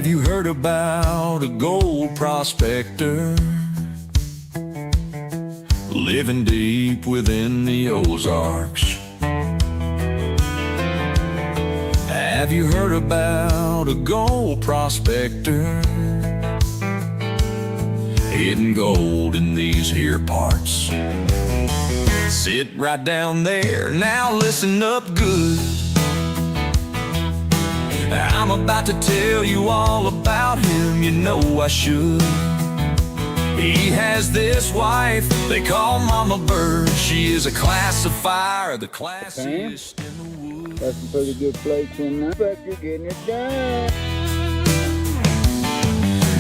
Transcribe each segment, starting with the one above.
Have you heard about a gold prospector living deep within the Ozarks? Have you heard about a gold prospector hidden gold in these here parts? Sit right down there, now listen up good. I'm about to tell you all about him, you know I should. He has this wife they call Mamabird. She is a classifier, the classiest in the woods. That's some pretty good plates in there, but you're getting it done.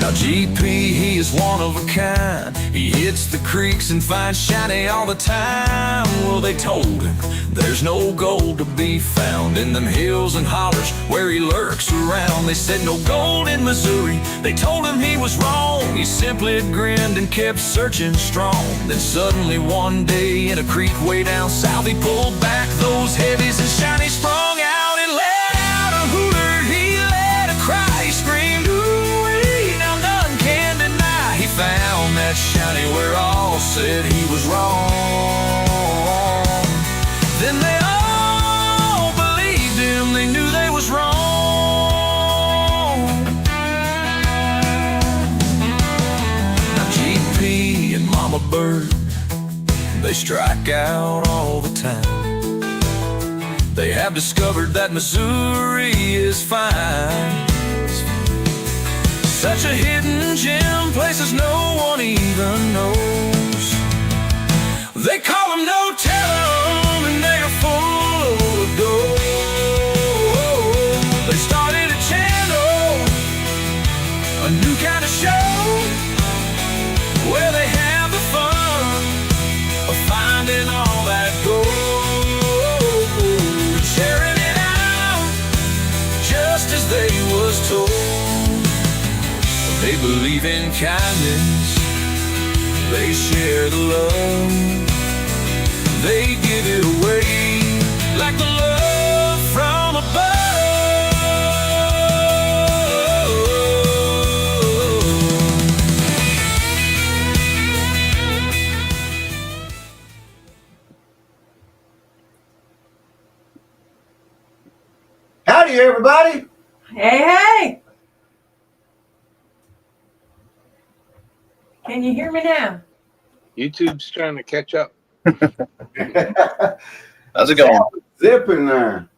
Now GP, he is one of a kind. He hits the creeks and finds shiny all the time. Well, they told him there's no gold to be found in them hills and hollers where he lurks around. They said no gold in Missouri. They told him he was wrong. He simply grinned and kept searching strong. Then suddenly one day in a creek way down south, he pulled back those heavies and shiny sprung out and let out a hooter. He let a cry, he screamed, ooh-wee. Now none can deny he found that shiny where all said he was wrong. Then they all believed him, they knew they was wrong. Now GP and Mamabird, they strike out all the time. They have discovered that Missouri is fine. Such a hidden gem, places no one even knows. They call them no-tell-em, and they are full of gold. They started a channel, a new kind of show, where they have the fun of finding all that gold, sharing it out, just as they was told. They believe in kindness, they share the love. They give it away like the love from above. Howdy, everybody. Hey, hey! Can you hear me now? YouTube's trying to catch up. How's it going? Zipping there.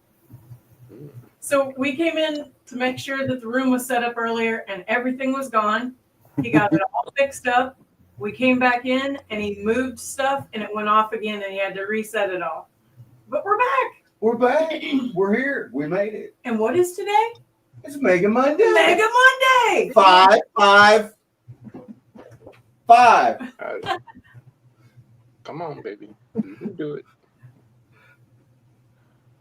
So we came in to make sure that the room was set up earlier and everything was gone. He got it all fixed up. We came back in and he moved stuff and it went off again and he had to reset it all. But we're back. We're back. We're here. We made it. And what is today? It's Mega Monday. Mega Monday! 555. Come on, baby. You can do it.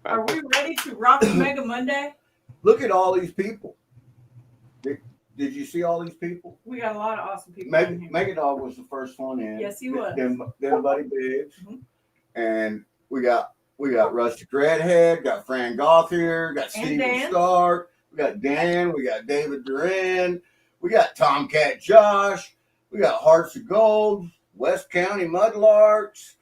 Are we ready to rock the Mega Monday? Look at all these people. Did you see all these people? We got a lot of awesome people in here. Megadog was the first one in. Yes, he was. Then Buddy Biggs. Mhm. And we got Rustic Redhead, got Fran Goth here, got Steven Dan. Stark, we got Dan, we got David Duran, we got Tomcat Josh, we got Hearts of Gold, West County Mudlarks,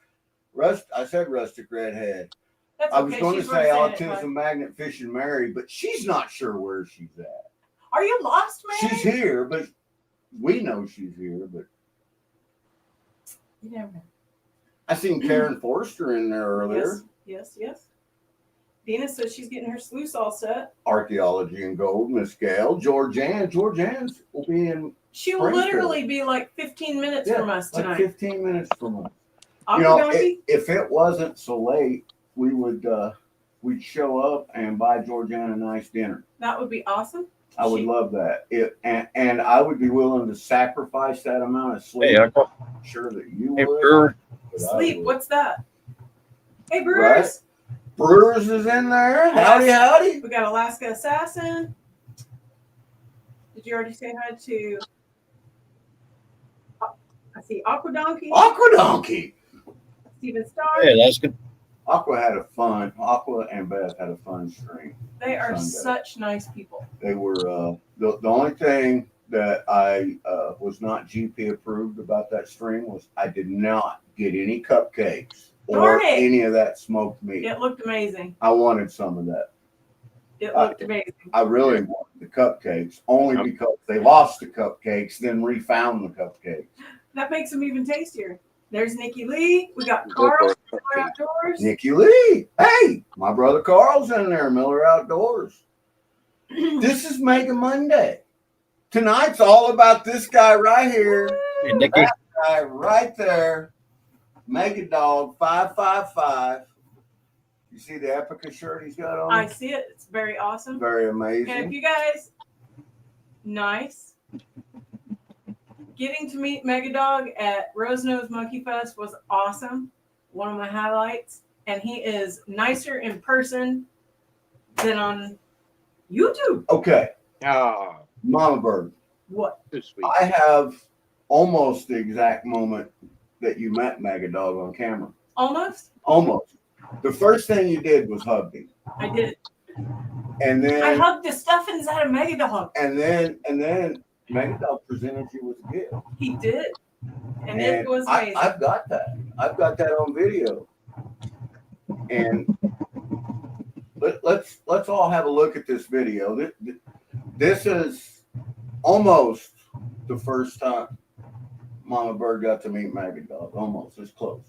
I said Rustic Redhead. That's I was okay. going to She's say worth saying it, Autism Magnet Fishing Mary, but she's not sure where she's at. Are you lost, man? She's here, but we know she's here. But You never know. I seen Karen Forster in there earlier. Yes. Dina says she's getting her sluice all set. Archaeology and Gold, Miss Gail, Georgianne will be in. She will Springfield. literally be like 15 minutes from us like tonight. 15 minutes from us. Donkey? If it wasn't so late, we would we'd show up and buy Georgianne a nice dinner. That would be awesome. I would love that. And I would be willing to sacrifice that amount of sleep. Hey, Uncle. I'm sure that you Hey, would. Brewer. but I Sleep, would. what's that? Hey, Brewers. Brewers is in there. Howdy. We got Alaska Assassin. Did you already say hi to? I see Aqua Donkey. Steven Starr. Hey, Alaska. Aqua and Beth had a fun stream. They are Sunday. such nice people. They were The only thing that I was not GP approved about that stream was I did not get any cupcakes or Darn it. any of that smoked meat. It looked amazing. I wanted some of that. It looked amazing. I really wanted the cupcakes only because they lost the cupcakes, then refound the cupcakes. That makes them even tastier. There's Nikki Lee. We got Carl, Miller Outdoors. Nikki Lee. Hey, my brother Carl's in there, Miller Outdoors. This is Mega Monday. Tonight's all about this guy right here. Hey, Nikki. That guy right there. MegaDog555. You see the Epica shirt he's got on? I see it. It's very awesome. Very And if amazing. you guys, nice. Getting to meet Megadog at Rose Nose Monkey Fest was awesome. One of my highlights. And he is nicer in person than on YouTube. Okay, Ah, Mamabird. What? too sweet. I have almost the exact moment that you met Megadog on camera. Almost? Almost. The first thing you did was hug me. I did it. And I then hugged the stuffings out of Megadog. and then Megadog presented you with a gift. He did. And it was amazing. I've got that. I've got that on video. And let's all have a look at this video. This is almost the first time Mamabird got to meet Megadog. Almost. It's close.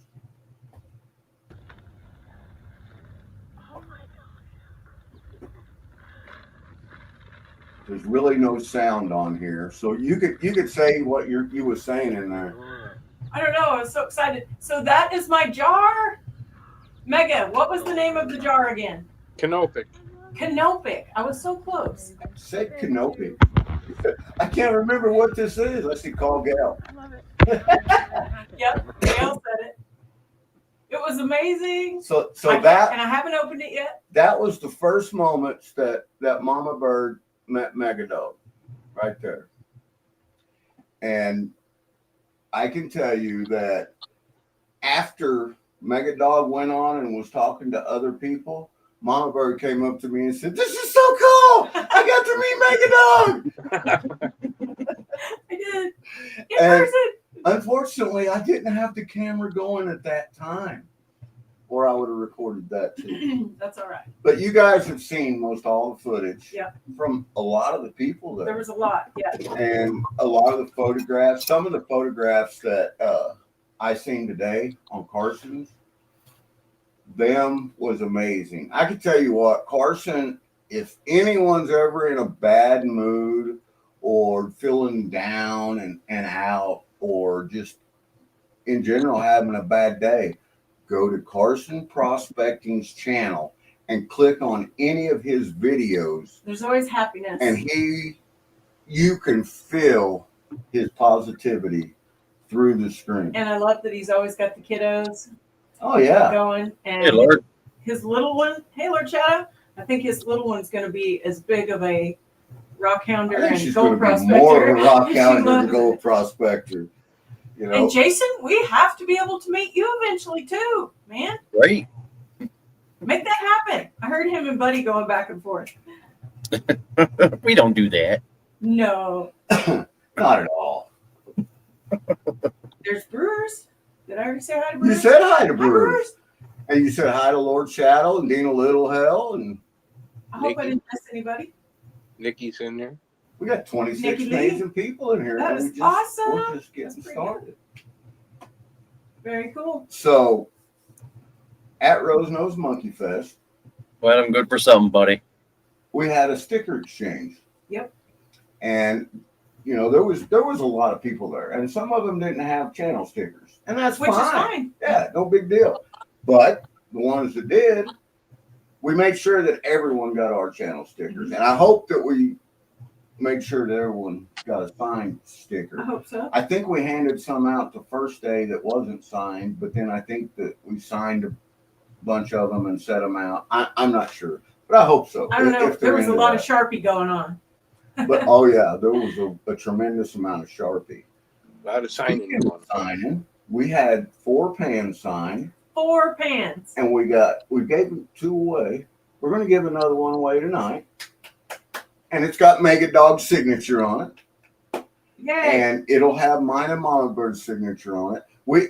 There's really no sound on here, so you could say what you was saying in there. I don't know. I was so excited. So that is my jar. Mega, what was the name of the jar again? Canopic. Canopic. I was so close. Say Canopy. I can't remember what this is. Let's see. Call Gail. Yep, Gail said it. It was amazing. So and I haven't opened it yet. that was the first moments that Mamabird met Megadog, right there. And I can tell you that after Megadog went on and was talking to other people, Mamabird came up to me and said, "This is so cool! I got to meet Megadog." I did. In And- person. Unfortunately, I didn't have the camera going at that time, or I would have recorded that too. That's all right. But you guys have seen most all the footage Yeah. from a lot of the people There there, was a lot. Yeah. and a lot of the photographs. Some of the photographs that I seen today on Carson's, them was amazing. I can tell you what, Carson, if anyone's ever in a bad mood or feeling down and out, or just in general having a bad day, go to Carson Prospecting's channel and click on any of his videos, There's always happiness. and you can feel his positivity through the screen. And I love that he's always got the kiddos Oh yeah. going. And Hey, Lord. his little one, hey, Lord Shadow, I think his little one's going to be as big of a rock hounder I think and she's going gold to be prospector. more of a rock She hound than loves a gold it. prospector. You know, And Jason, we have to be able to meet you eventually too, man. Right. Make that happen. I heard him and Buddy going back and forth. We don't do that. No, not at all. there's Brewers. Did I already say hi to You Brewers? said hi to Hi, Brewers, and you said hi to Lord Shadow and Dina Little Hell, and I hope I didn't miss anybody. Nikki's in there. we got 26 Nikki Lee. amazing people in here. That and is we're awesome. just getting That's pretty started. Very cool. So, at Rose Nose Monkey Fest, Well, I'm good for something, buddy. we had a sticker exchange. Yep. And you know, there was a lot of people there, and some of them didn't have channel stickers, and that's Which fine. is fine. Yeah, no big deal. But the ones that did, we made sure that everyone got our channel stickers, and I hope that we made sure that everyone got a signed sticker. I hope so. I think we handed some out the first day that wasn't signed, but then I think that we signed a bunch of them and set them out. I'm not sure, but I hope so. I don't know. if they're There was a into lot that. of Sharpie going on. But oh yeah, there was a tremendous amount of Sharpie. A lot of signing going on. Signing. We had 4 pans signed, 4 pans. and we gave 2 away. We're going to give another one away tonight. and it's got Megadog's signature on it, Yay. and it'll have mine and Mamabird's signature on it.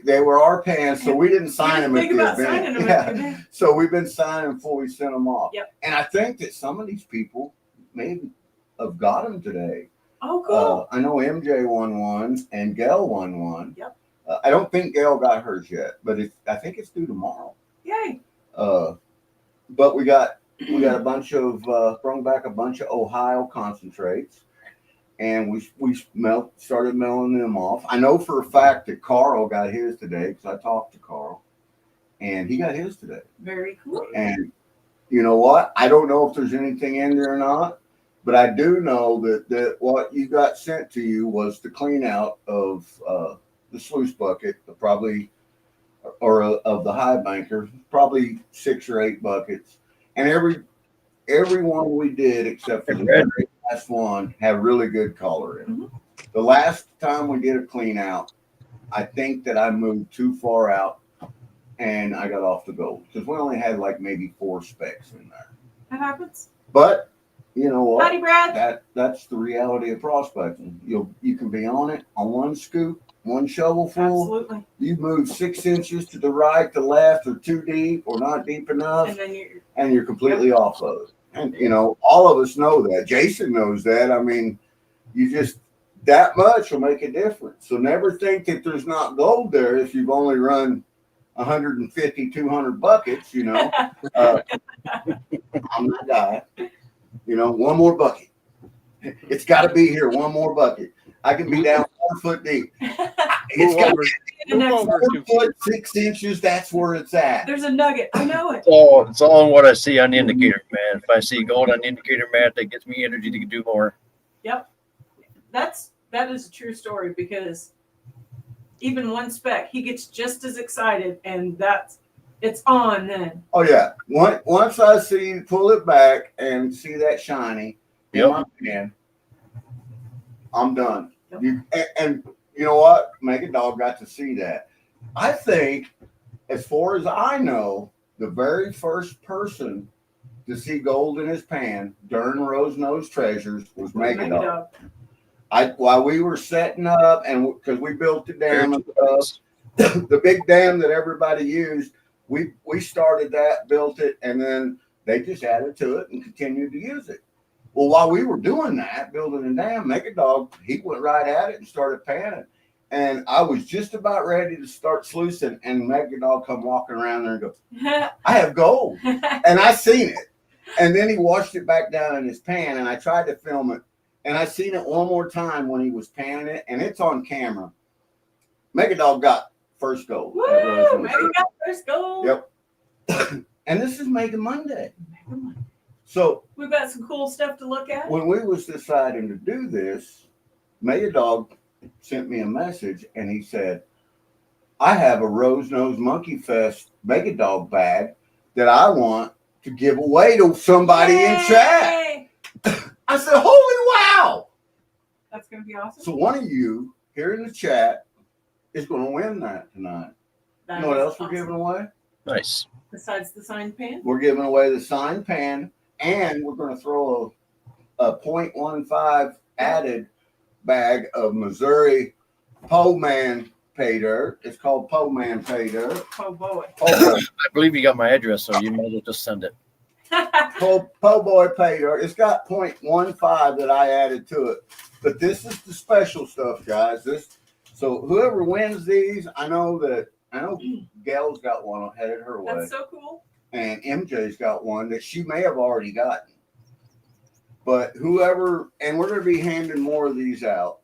They were our pans, so we didn't sign them at Think the about event. signing them Yeah. at the event. So we've been signing them before we sent them off. Yep. And I think that some of these people maybe have got them today. Oh, cool. I know MJ won one and Gail won one. Yep. I don't think Gail got hers yet, but I think it's due tomorrow. Yay. But we got a bunch of brought back a bunch of Ohio concentrates, and we started mailing them off. I know for a fact that Carl got his today because I talked to Carl, and he got his today. Very cool. And you know what? I don't know if there's anything in there or not, but I do know that what you got sent to you was the clean out of the sluice bucket, probably, or of the high banker, probably 6 or 8 buckets. And every one we did, except for the very last one, had really good color in it. The last time we did a clean out, I think that I moved too far out and I got off the gold because we only had like maybe 4 specks in there. That happens. But you know what? Howdy, Brad. That's the reality of prospecting. You can be on it on one scoop, one shovelful. Absolutely. You move 6 inches to the right, to left, or too deep, or not deep enough, And then and you're completely off of it. And you know, all of us know that. Jason knows that. I mean, you just that much will make a difference. So never think that there's not gold there if you've only run 150, 200 buckets. You know, I'm that guy. You know, one more bucket. It's got to be here. One more bucket. I can be down 4 foot deep. It's got to be 4 foot 6 inches. That's where it's at. There's a nugget. I know it. It's all in what I see on the indicator, man. If I see gold on the indicator mat, that gives me energy to do more. Yep. That is a true story because even one speck, he gets just as excited, and it's on then. Oh yeah. Once I see you pull it back and see that shiny in my hand, I'm done. Yep. And you know what? Megadog got to see that. I think, as far as I know, the very first person to see gold in his pan during Rose Nose Treasures was Megadog. While we were setting up, and because we built the dam and stuff, the big dam that everybody used, we started that, built it, and then they just added to it and continued to use it. Well, while we were doing that, building the dam, Megadog, he went right at it and started panning. And I was just about ready to start sluicing, and Megadog come walking around there and go, I have gold. And I seen it. And then he washed it back down in his pan, and I tried to film it. And I seen it one more time when he was panning it, and it's on camera. Megadog got first gold. Woo! Megadog got first gold. Yep. And this is MegaMonday. So we've got some cool stuff to look at. when we was deciding to do this, Megadog sent me a message, and he said, I have a Rose Nose Monkey Fest Megadog bag that I want to give away to somebody in chat. I said, holy wow. That's going to be awesome. So one of you here in the chat is going to win that tonight. That You know what is else we're awesome. giving away? Nice. Besides the signed pan? We're giving away the signed pan, and we're going to throw a 0.15 added bag of Missouri Po Man pay dirt. It's called Po Man pay dirt. Oh boy. Po I believe you got my address, so you might as well just send it. Boy pay dirt. It's got 0.15 that I added to it. But this is the special stuff, guys. So whoever wins these, I know Gail's got one headed her way. That's so cool. And MJ's got one that she may have already gotten. But whoever, and we're going to be handing more of these out.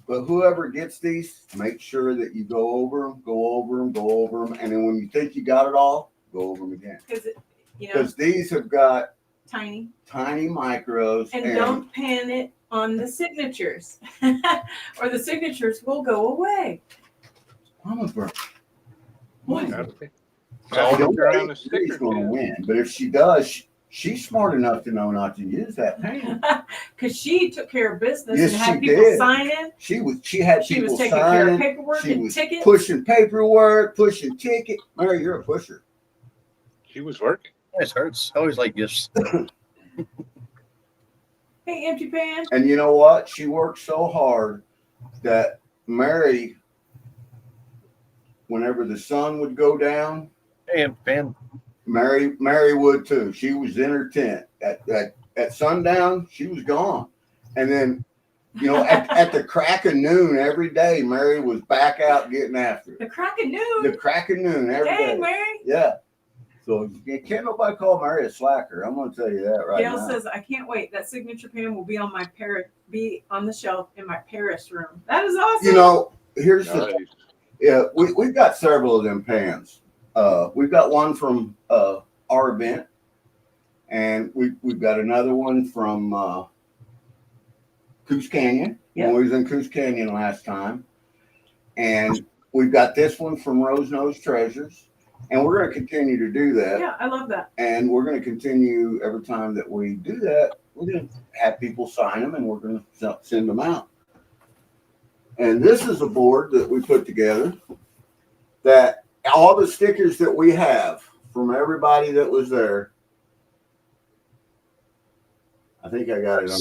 But whoever gets these, make sure that you go over them. And then when you think you got it all, go over them again. Because these have got tiny micros. And don't pan it on the signatures, or the signatures will go away. Mamabird. What? I don't think she's going to win, but if she does, she's smart enough to know not to use that pan. Because she took care of business Yes, and had she people did. sign in. She was She people was taking care of signing. paperwork She and was tickets. pushing paperwork, pushing ticket. Mary, you're a pusher. She was working. Nice hurts. I always like gifts. Hey, Empty Pan. And you know what? She worked so hard that Mary, whenever the sun would go down, Hey, Ben. Mary would too. She was in her tent at sundown. She was gone, and then at the crack of noon every day, Mary was back out getting after it. The crack of noon. The crack of noon every day. Dang, Mary. Yeah. So you can't nobody call Mary a slacker. I'm going to tell you that right Gail now. says, I can't wait. That signature pan will be on the shelf in my Paris room. That is awesome. Here's Nice. we've got several of them pans. We've got one from our event, and we've got another one from Coos Canyon. Yep. When we was in Coos Canyon last time, and we've got this one from Rose Nose Treasures, and we're going to continue to do that. Yeah, I love that. And we're going to continue every time that we do that. We're going to have people sign them, and we're going to send them out. And this is a board that we put together that all the stickers that we have from everybody that was there. I think I got it on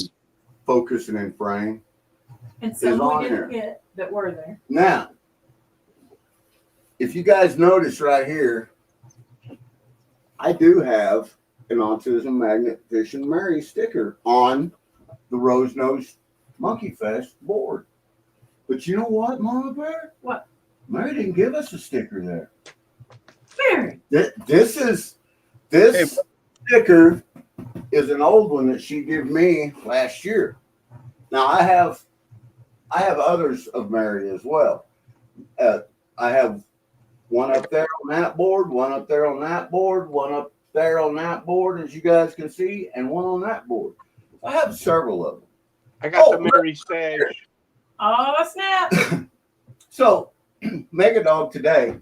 focus and in frame. And some on we didn't here. get that were there. Now, if you guys notice right here, I do have an Autism Magnet Fish and Mary sticker on the Rose Nose Monkey Fest board. But you know what, Mamabird? What? Mary didn't give us a sticker there. Mary. This sticker is an old one that she gave me last year. Now I have others of Mary as well. I have one up there on that board, one up there on that board, one up there on that board, as you guys can see, and one on that board. I have several of them. I got the Mary stash. Oh, snap. So Megadog today,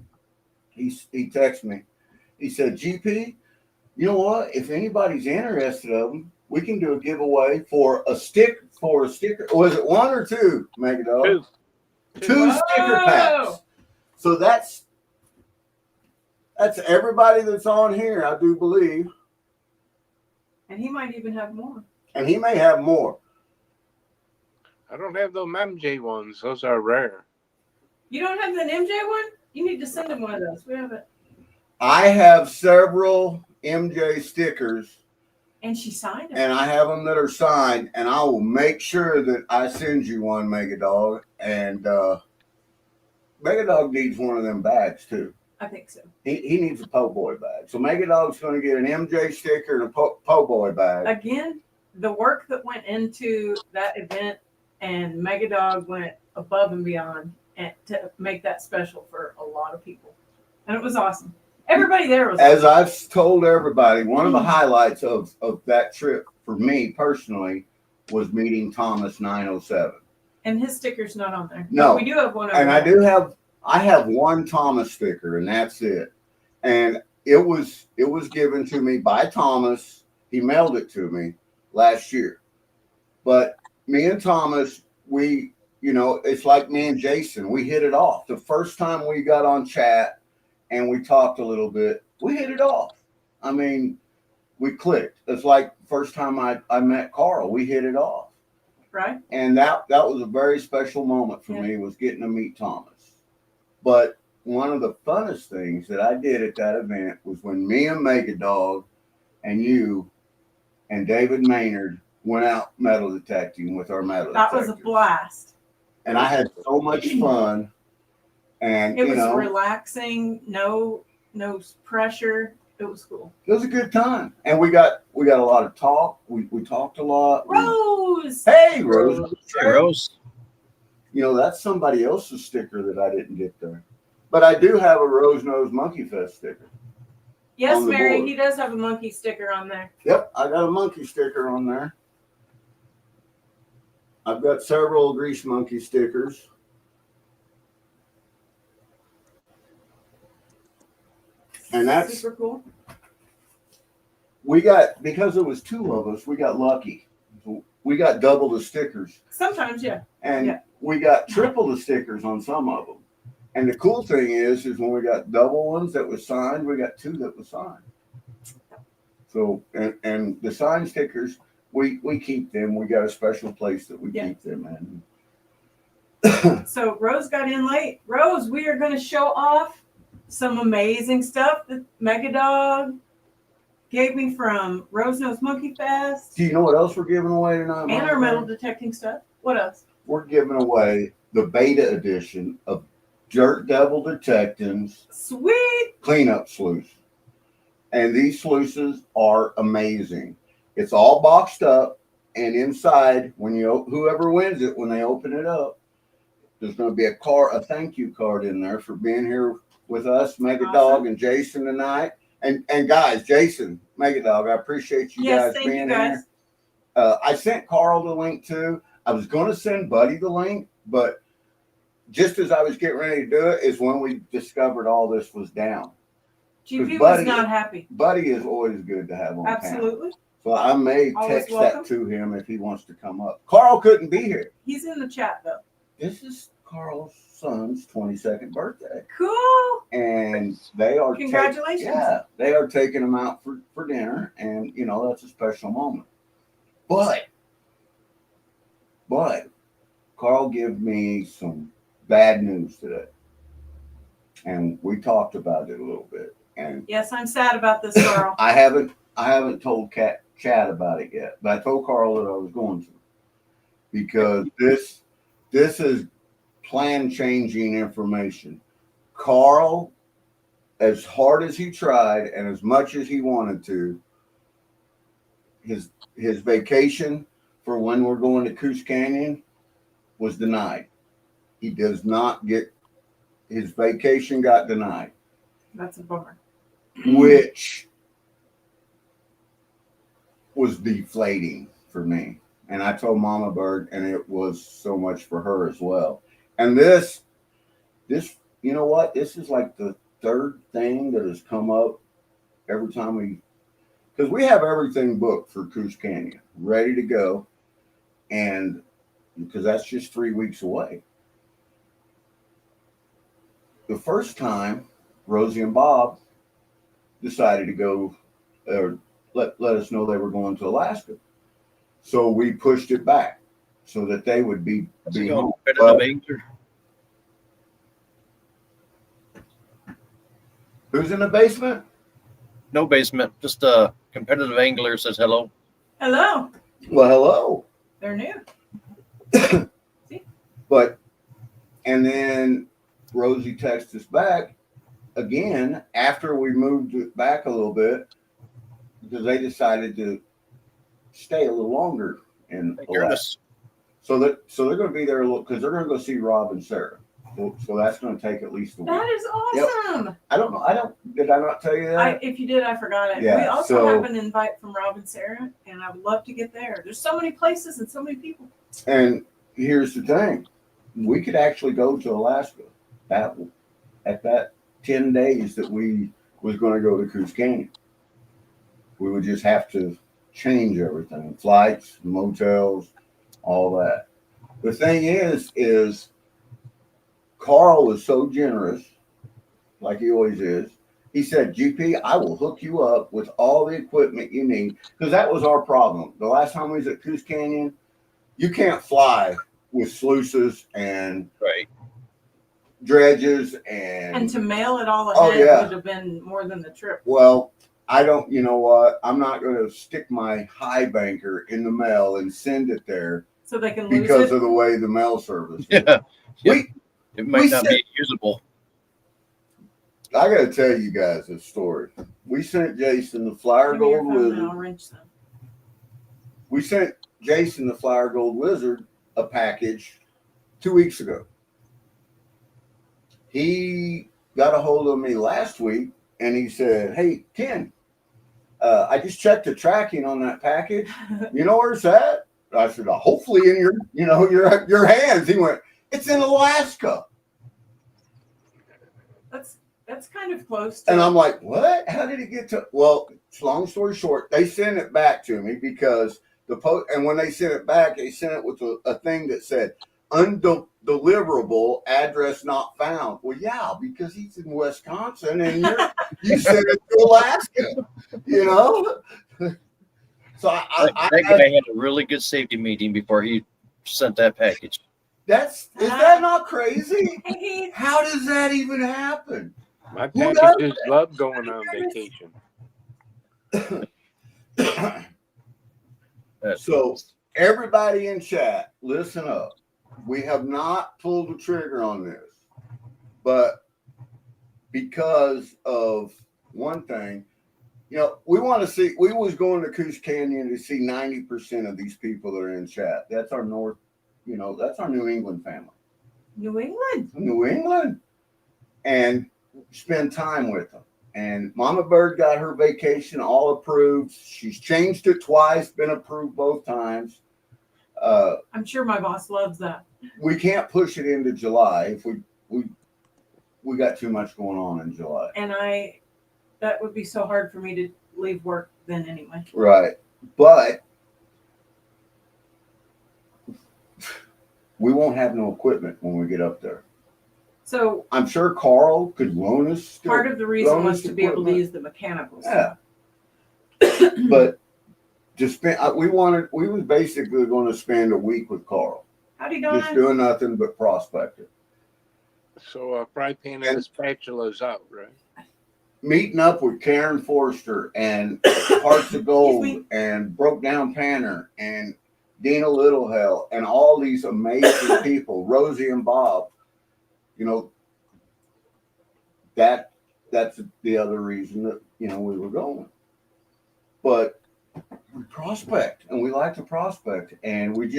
he texted me. He said, GP, you know what? If anybody's interested of them, we can do a giveaway for a sticker. Was it one or two, Megadog? Two sticker packs. So that's everybody that's on here, I do believe. And he might even have more. And he may have more. I don't have those MJ ones. Those are rare. You don't have an MJ one? You need to send him one of those. We have it. I have several MJ stickers, And she signed them. and I have them that are signed, and I will make sure that I send you one, Megadog. And Megadog needs one of them bags too. I think so. He needs a po' boy bag. So Megadog's going to get an MJ sticker and a po' boy bag. Again, the work that went into that event and Megadog went above and beyond and to make that special for a lot of people. And it was awesome. Everybody there was As I've told everybody, one of the highlights of that trip for me personally was meeting Thomas 907. and his sticker's not on there. No. But we do have one over And I there. have one Thomas sticker, and that's it. And it was given to me by Thomas. He mailed it to me last year. But me and Thomas, it's like me and Jason. We hit it off. The first time we got on chat and we talked a little bit, we hit it off. I mean, we clicked. It's like the first time I met Carl, we hit it off. Right? And that was a very special moment for me, was getting to meet Thomas. But one of the funnest things that I did at that event was when me and Megadog and you and David Maynard went out metal detecting with our metal That was a detectors. blast. And I had so much fun. And It was relaxing, no pressure. It was cool. it was a good time. And we got a lot of talk. We talked a lot. Rose! Hey, Rose. Hey, Rose. That's somebody else's sticker that I didn't get there. But I do have a Rose Nose Monkey Fest sticker. Yes, on the Mary, board. he does have a monkey sticker on there. Yep, I got a monkey sticker on there. I've got several Grease Monkey stickers. And that's, super cool. because it was two of us, we got lucky. We got double the stickers. Sometimes, yeah. And Yeah. we got triple the stickers on some of them. And the cool thing is when we got double ones that was signed, we got two that was signed. So, and the signed stickers, we keep them. We got a special place that we Yeah. keep them in. So Rose got in late. Rose, we are going to show off some amazing stuff that Megadog gave me from Rose Knows Monkey Fest Do you know what else we're giving away tonight? and our Mama? metal detecting stuff. What else? We're giving away the beta edition of Dirt Devil Detectives Sweet. cleanup sluice. And these sluices are amazing. It's all boxed up, and inside, when whoever wins it, when they open it up, there's going to be a thank you card in there for being here with us, Megadog Awesome. and Jason tonight. And guys, Jason, Megadog, I appreciate you Yes, guys thank being you guys. here. I sent Carl the link too. I was going to send Buddy the link, but just as I was getting ready to do it is when we discovered all this was down. GP was Buddy- not happy. Buddy is always good to have on camera. Absolutely. So I may Always text welcome. that to him if he wants to come up. Carl couldn't be here. He's in the chat though. This is Carl's son's 22nd birthday. Cool. And they are Congratulations. they are taking him out for dinner, and that's a special moment. But Carl gave me some bad news today, and we talked about it a little bit. And Yes, I'm sad about this, Carl. I haven't told Chad about it yet, but I told Carl that I was going to, because this is plan changing information. Carl, as hard as he tried and as much as he wanted to, his vacation for when we're going to Coos Canyon was denied. He does not get his vacation got denied, That's a bummer. which was deflating for me. And I told Mamabird, and it was so much for her as well. And this, you know what? This is like the third thing that has come up every time because we have everything booked for Coos Canyon, ready to go. And because that's just 3 weeks away. The first time, Rosie and Bob decided to go, or let us know they were going to Alaska. So we pushed it back so that they would be home. But who's in the basement? No basement, just a competitive angler says hello. Hello. Well, hello. They're new. But, and then Rosie texted us back again after we moved it back a little bit because they decided to stay a little longer in Alaska. So they're going to be there a little because they're going to go see Rob and Sarah. So that's going to take at least a week. That is awesome. Yep. I don't know. Did I not tell you that? If you did, I forgot it. Yeah, We also so- have an invite from Rob and Sarah, and I would love to get there. There's so many places and so many people. And here's the thing. We could actually go to Alaska at that 10 days that we was going to go to Coos Canyon. We would just have to change everything. Flights, motels, all that. The thing is Carl was so generous, like he always is. He said, GP, I will hook you up with all the equipment you need. Because that was our problem. The last time we was at Coos Canyon, you can't fly with sluices and dredges And to mail it all Oh, ahead yeah. would have been more than the trip. Well, I don't, you know what? I'm not going to stick my high banker in the mail and send it there So they can lose because it. of the way the mail service is. Yeah. It might we not said- be usable. I got to tell you guys a story. We sent Jason the Flower Give me your Gold phone and Wizard. I'll wrench them. We sent Jason the Flower Gold Wizard a package 2 weeks ago. He got a hold of me last week and he said, "Hey, Ken, I just checked the tracking on that package. You know where it's at?" I said, "Hopefully in your hands." He went, "It's in Alaska." That's kind of close to And I'm like, "What? How did it get to?" Well, long story short, they sent it back to me because and when they sent it back, they sent it with a thing that said undeliverable, address not found. Well, yeah, because he's in Wisconsin and you sent it to Alaska, So That guy had a really good safety meeting before he sent that package. is that not crazy? Hey, How does that even happen? My Who packages love going on vacation. So everybody in chat, listen up. We have not pulled the trigger on this, but because of one thing, you know, we want to see. We was going to Coos Canyon to see 90% of these people that are in chat. That's our North, you know, that's our New England family. New England. New England, and spend time with them. And Mama Bird got her vacation all approved. She's changed it twice, been approved both times. I'm sure my boss loves that. We can't push it into July if we got too much going on in July. And that would be so hard for me to leave work then anyway. Right. But we won't have no equipment when we get up there. So I'm sure Carl could loan us. part of the reason loan was us to be able to equipment. use the mechanicals. Yeah. But to spend, we was basically going to spend a week with Carl, Howdy, just Donna. doing nothing but prospecting, So fry pan and a spatula's out, right? meeting up with Karen Forster and Hearts of Gold Excuse and Broke Down Panner and Dina Littlehell and all these amazing people, Rosie and Bob. You know, that's the other reason that, you know, we were going. But we prospect, and we like to prospect, and we're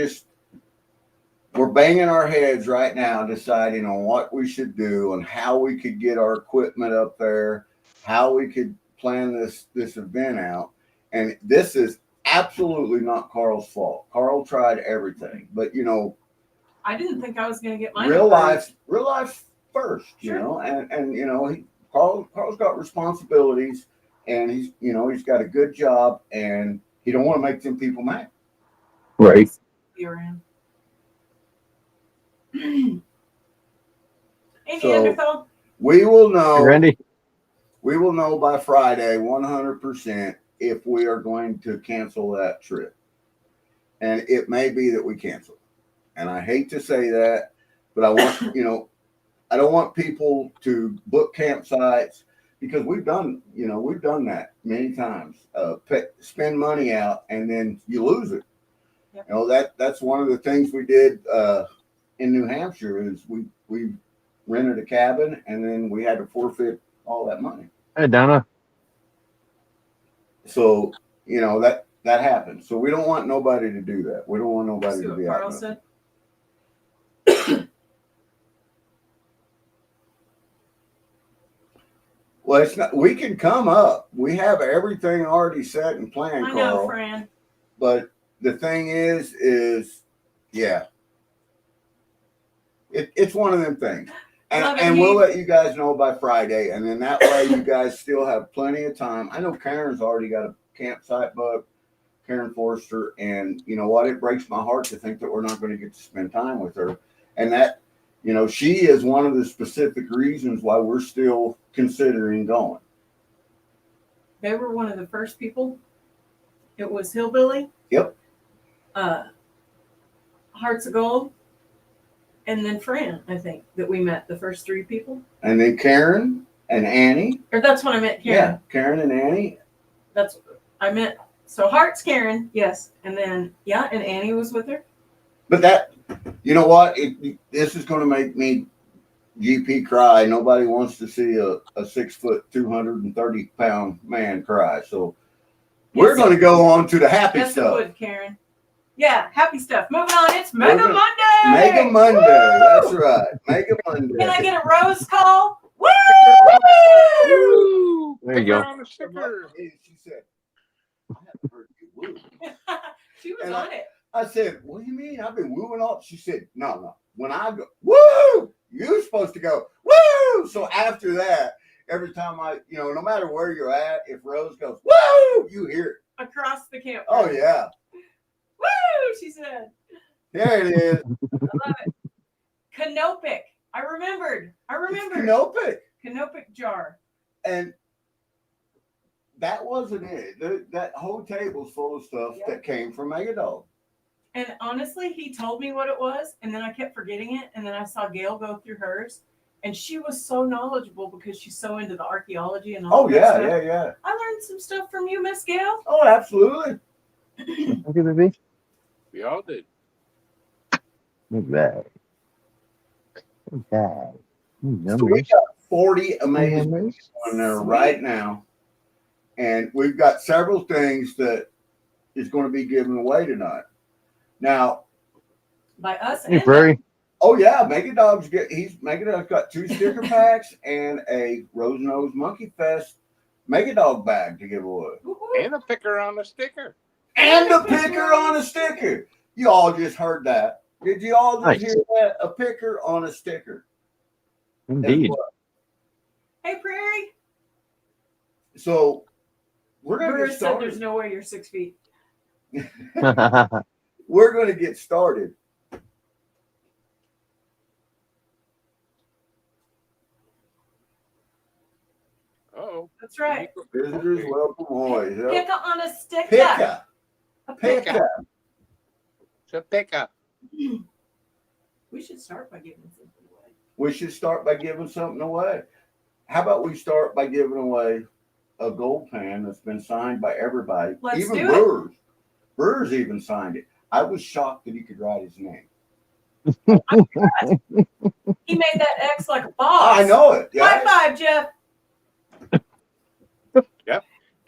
banging our heads right now deciding on what we should do and how we could get our equipment up there, how we could plan this event out. And this is absolutely not Carl's fault. Carl tried everything, but you know, I didn't think I was going to get mine. real life first, you Sure. know, and you know, Carl's got responsibilities, and he's got a good job, and he don't want to make them people mad. Right. You're in. Hey, So- Neanderthal. We will know. Randy? We will know by Friday 100% if we are going to cancel that trip. And it may be that we cancel. And I hate to say that, but I want, you know, I don't want people to book campsites because we've done that many times. Spend money out and then you lose it. Yep. You know, that's one of the things we did in New Hampshire is we rented a cabin and then we had to forfeit all that money. Hey, Donna. So, you know, that happens. So we don't want nobody to do that. We don't want nobody See to what be Carl out. said. Well, it's not, we can come up. We have everything already set and planned, I know, Carl. Fran. But the thing is yeah. It's one of them things. Love it, And we'll Heath. let you guys know by Friday. And then that way you guys still have plenty of time. I know Karen's already got a campsite booked, Karen Forster. And you know what? It breaks my heart to think that we're not going to get to spend time with her. And that, you know, she is one of the specific reasons why we're still considering going. They were one of the first people. It was Hillbilly. Yep. Hearts of Gold. And then Fran, I think, that we met, the first three people. And then Karen and Annie. Or that's when I met Karen. Yeah, Karen and Annie. That's I met. So Hearts, Karen, yes. And then, yeah, and Annie was with her. But that, you know what? This is going to make me GP cry. Nobody wants to see a 6 foot, 230 pound man cry. So we're going to go on to the happy Yes, it stuff. would, Karen. Yeah, happy stuff. Moving on. It's We're Mega gonna- Monday. Mega Monday. That's right. Mega Monday. Can I get a rose call? Woo! Woo! There you go. On the sticker. She said, I haven't heard you woo. She was And on it. I said, what do you mean? I've been wooing all. She said, no. When I go, woo, you're supposed to go, woo. So after that, every time no matter where you're at, if Rose goes, woo, you hear it. Across the campfire. Oh, yeah. Woo! She said. There it is. I love it. Canopic. I remembered. It's Canopic. Canopic jar. And that wasn't it. That whole table's full of stuff Yep. that came from Megadog. And honestly, he told me what it was, and then I kept forgetting it. And then I saw Gail go through hers, and she was so knowledgeable because she's so into the archaeology and all Oh that yeah, stuff. yeah. I learned some stuff from you, Miss Gail. Oh, absolutely. Okay, baby. We all did. Okay. Okay. So we Numbers. got 40 amazing Numbers. on there Sweet. right now, and we've got several things that is going to be given away tonight. Now, By us Hey, and Prairie. oh yeah, Megadog's got 2 sticker packs and a Rose Nose Monkey Fest Megadog bag to give away, Woo-hoo. And a picker on a sticker. and a picker on a sticker. You all just heard that. Did you all just Nice. hear that? A picker on a sticker. as Indeed. well. Hey, Prairie. So we're going to Bruce get said there's started. no way you're 6 feet. We're going to get started. Oh. That's right. Visitors welcome always. Yep. Pick on a sticker. Picker. A picker. Picker. It's a picker. We should start by giving something away. We should start by giving something away. How about we start by giving away a gold pan that's been signed by everybody, Let's even do it. Brewers. Brewers even signed it. I was shocked that he could write his name. He made that X like a boss. I know it. High Yeah. five, Jeff.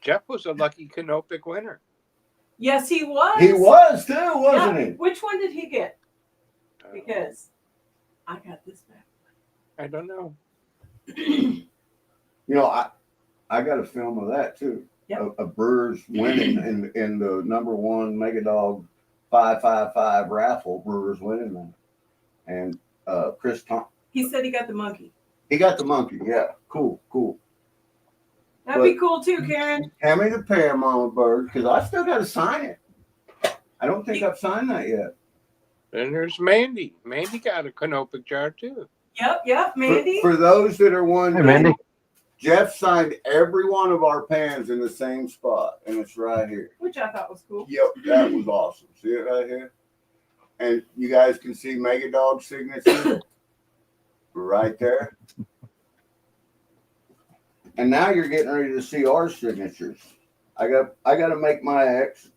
Jeff was a lucky Canopic winner. Yes, he was. He was too, wasn't Yeah. he? Which one did he get? Because I got this back. I don't know. You know, I got a film of that too. Yep. A Brewers winning in the #1 MegaDog555 raffle. Brewers winning that, and Chris Tom. He said he got the monkey. He got the monkey. Yeah, cool. That'd be cool too, Karen. Hand me the pen, Mamabird, because I still got to sign it. I don't think I've signed that yet. And there's Mandy. Mandy got a Canopic jar too. Yep, Mandy. For those that are Hey, wondering, Mandy. Jeff signed every one of our pans in the same spot, and it's right here. Which I thought was cool. Yep, that was awesome. See it right here? And you guys can see Megadog's signature right there. And now you're getting ready to see our signatures. I got to make my X.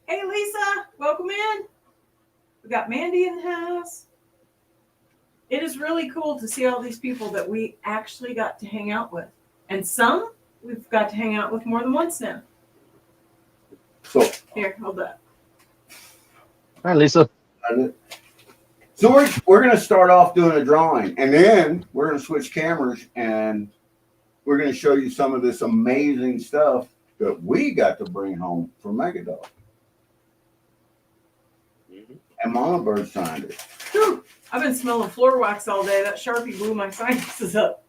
Hey, Lisa, welcome in. We got Mandy in the house. It is really cool to see all these people that we actually got to hang out with. And some we've got to hang out with more than once now. So, Here, hold up. Hi, Lisa. so we're going to start off doing a drawing, and then we're going to switch cameras, and we're going to show you some of this amazing stuff that we got to bring home from Megadog. And Mamabird signed it. Whew. I've been smelling floor wax all day. That Sharpie blew my sinuses up.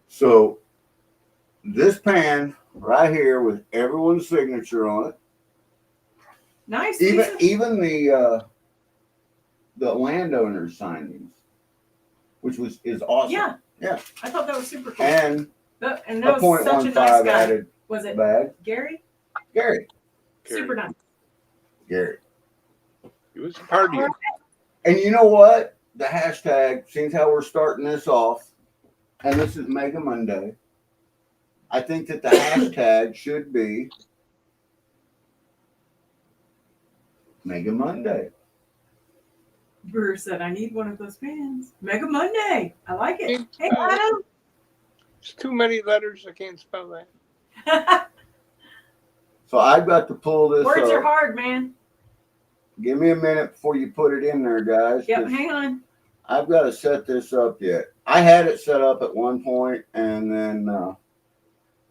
So this pan right here with everyone's signature on it, Nice. Lisa. even the landowners signed these, which is awesome. Yeah. Yeah. I thought that was super cool. And That a was such a nice .15 guy. added Was it bag. Gary? Gary. Super nice. Gary. He was a party. And you know what? The hashtag, seeing how we're starting this off, and this is MegaMonday, I think that the hashtag should be MegaMonday. Brewer said, I need one of those pens. MegaMonday. I like it. Hey, Uh, Adam. It's too many letters. I can't spell that. So I've got to pull this Words up. are hard, man. Give me a minute before you put it in there, guys. Yep, 'cause hang on. I've got to set this up yet. I had it set up at one point, and then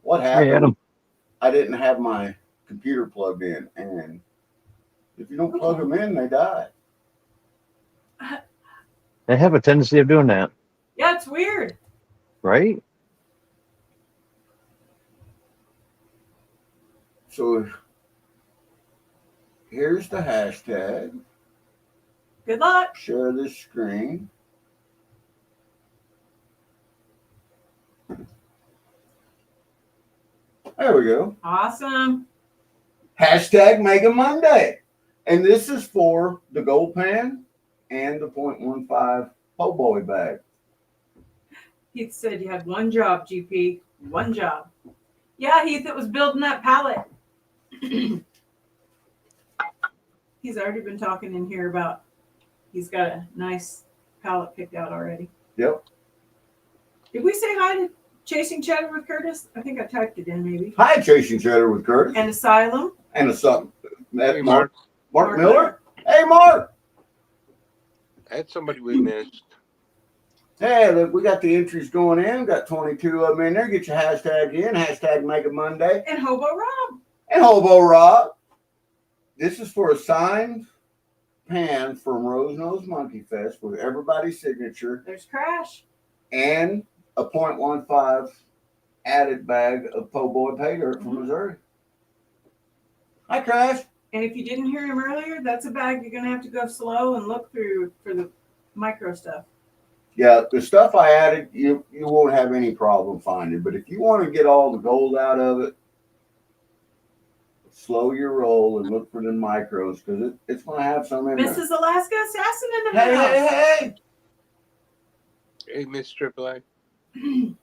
what happened? Hey, Adam. I didn't have my computer plugged in, and if you don't plug them in, they die. They have a tendency of doing that, Yeah, it's weird. right? So here's the hashtag. Good luck. Share the screen. There we go. Awesome. Hashtag MegaMonday. And this is for the gold pan and the 0.15 po' boy bag. Heath said you had one job, GP. One job. Yeah, Heath, it was building that pallet. He's already been talking in here about he's got a nice pallet picked out already. Yep. Did we say hi to Chasing Cheddar with Curtis? I think I typed it in maybe. Hi, Chasing Cheddar with Curtis. And Asylum. And a something. Hey, Mark Mark. Miller. Hey, Mark. That's somebody we missed. Hey, look, we got the entries going in. Got 22 of them in there. Get your hashtag in. Hashtag MegaMonday. And Hobo Rob. And Hobo Rob. This is for a signed pan from Rose Nose Monkey Fest with everybody's signature There's Crash. and a 0.15 added bag of po' boy pay dirt from Missouri. Hi, Crash. And if you didn't hear him earlier, that's a bag you're going to have to go slow and look through for the micro stuff. Yeah, the stuff I added, you won't have any problem finding. But if you want to get all the gold out of it, slow your roll and look for the micros because it's going to have some in there. Mrs. Alaska Assassin in the Hey, house. hey, Hey, Miss AAA. Hey,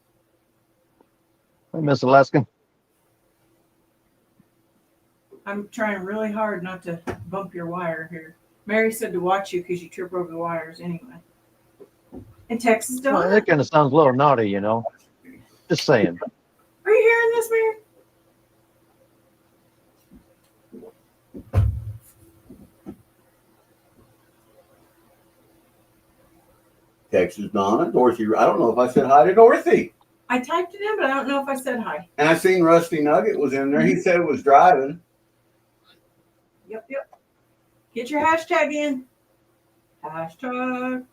Miss Alaska. I'm trying really hard not to bump your wire here. Mary said to watch you because you trip over the wires anyway. And Texas Well, Donut. that kind of sounds a little naughty, you know. Just saying. Are you hearing this, Mary? Texas Donna, Dorothy. I don't know if I said hi to Dorothy. I typed it in, but I don't know if I said hi. And I seen Rusty Nugget was in there. He said was driving. Yep. Get your hashtag in. Hashtag.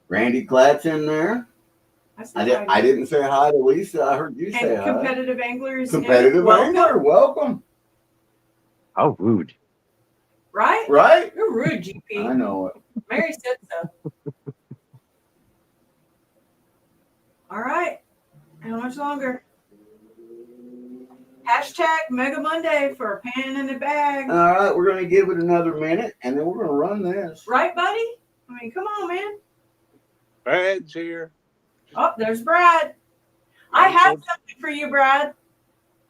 Randy Clatt's in there. said I didn't say hi to Lisa. I heard you say And hi. competitive anglers. Competitive welcome. angler, welcome. How rude. Right? Right? You're rude, GP. I know it. Mary said so. All right. How much longer? Hashtag MegaMonday for a pan in the bag. All right, we're going to give it another minute, and then we're going to run this. Right, buddy? I mean, come on, man. Brad's here. Oh, there's Brad. I have something for you, Brad.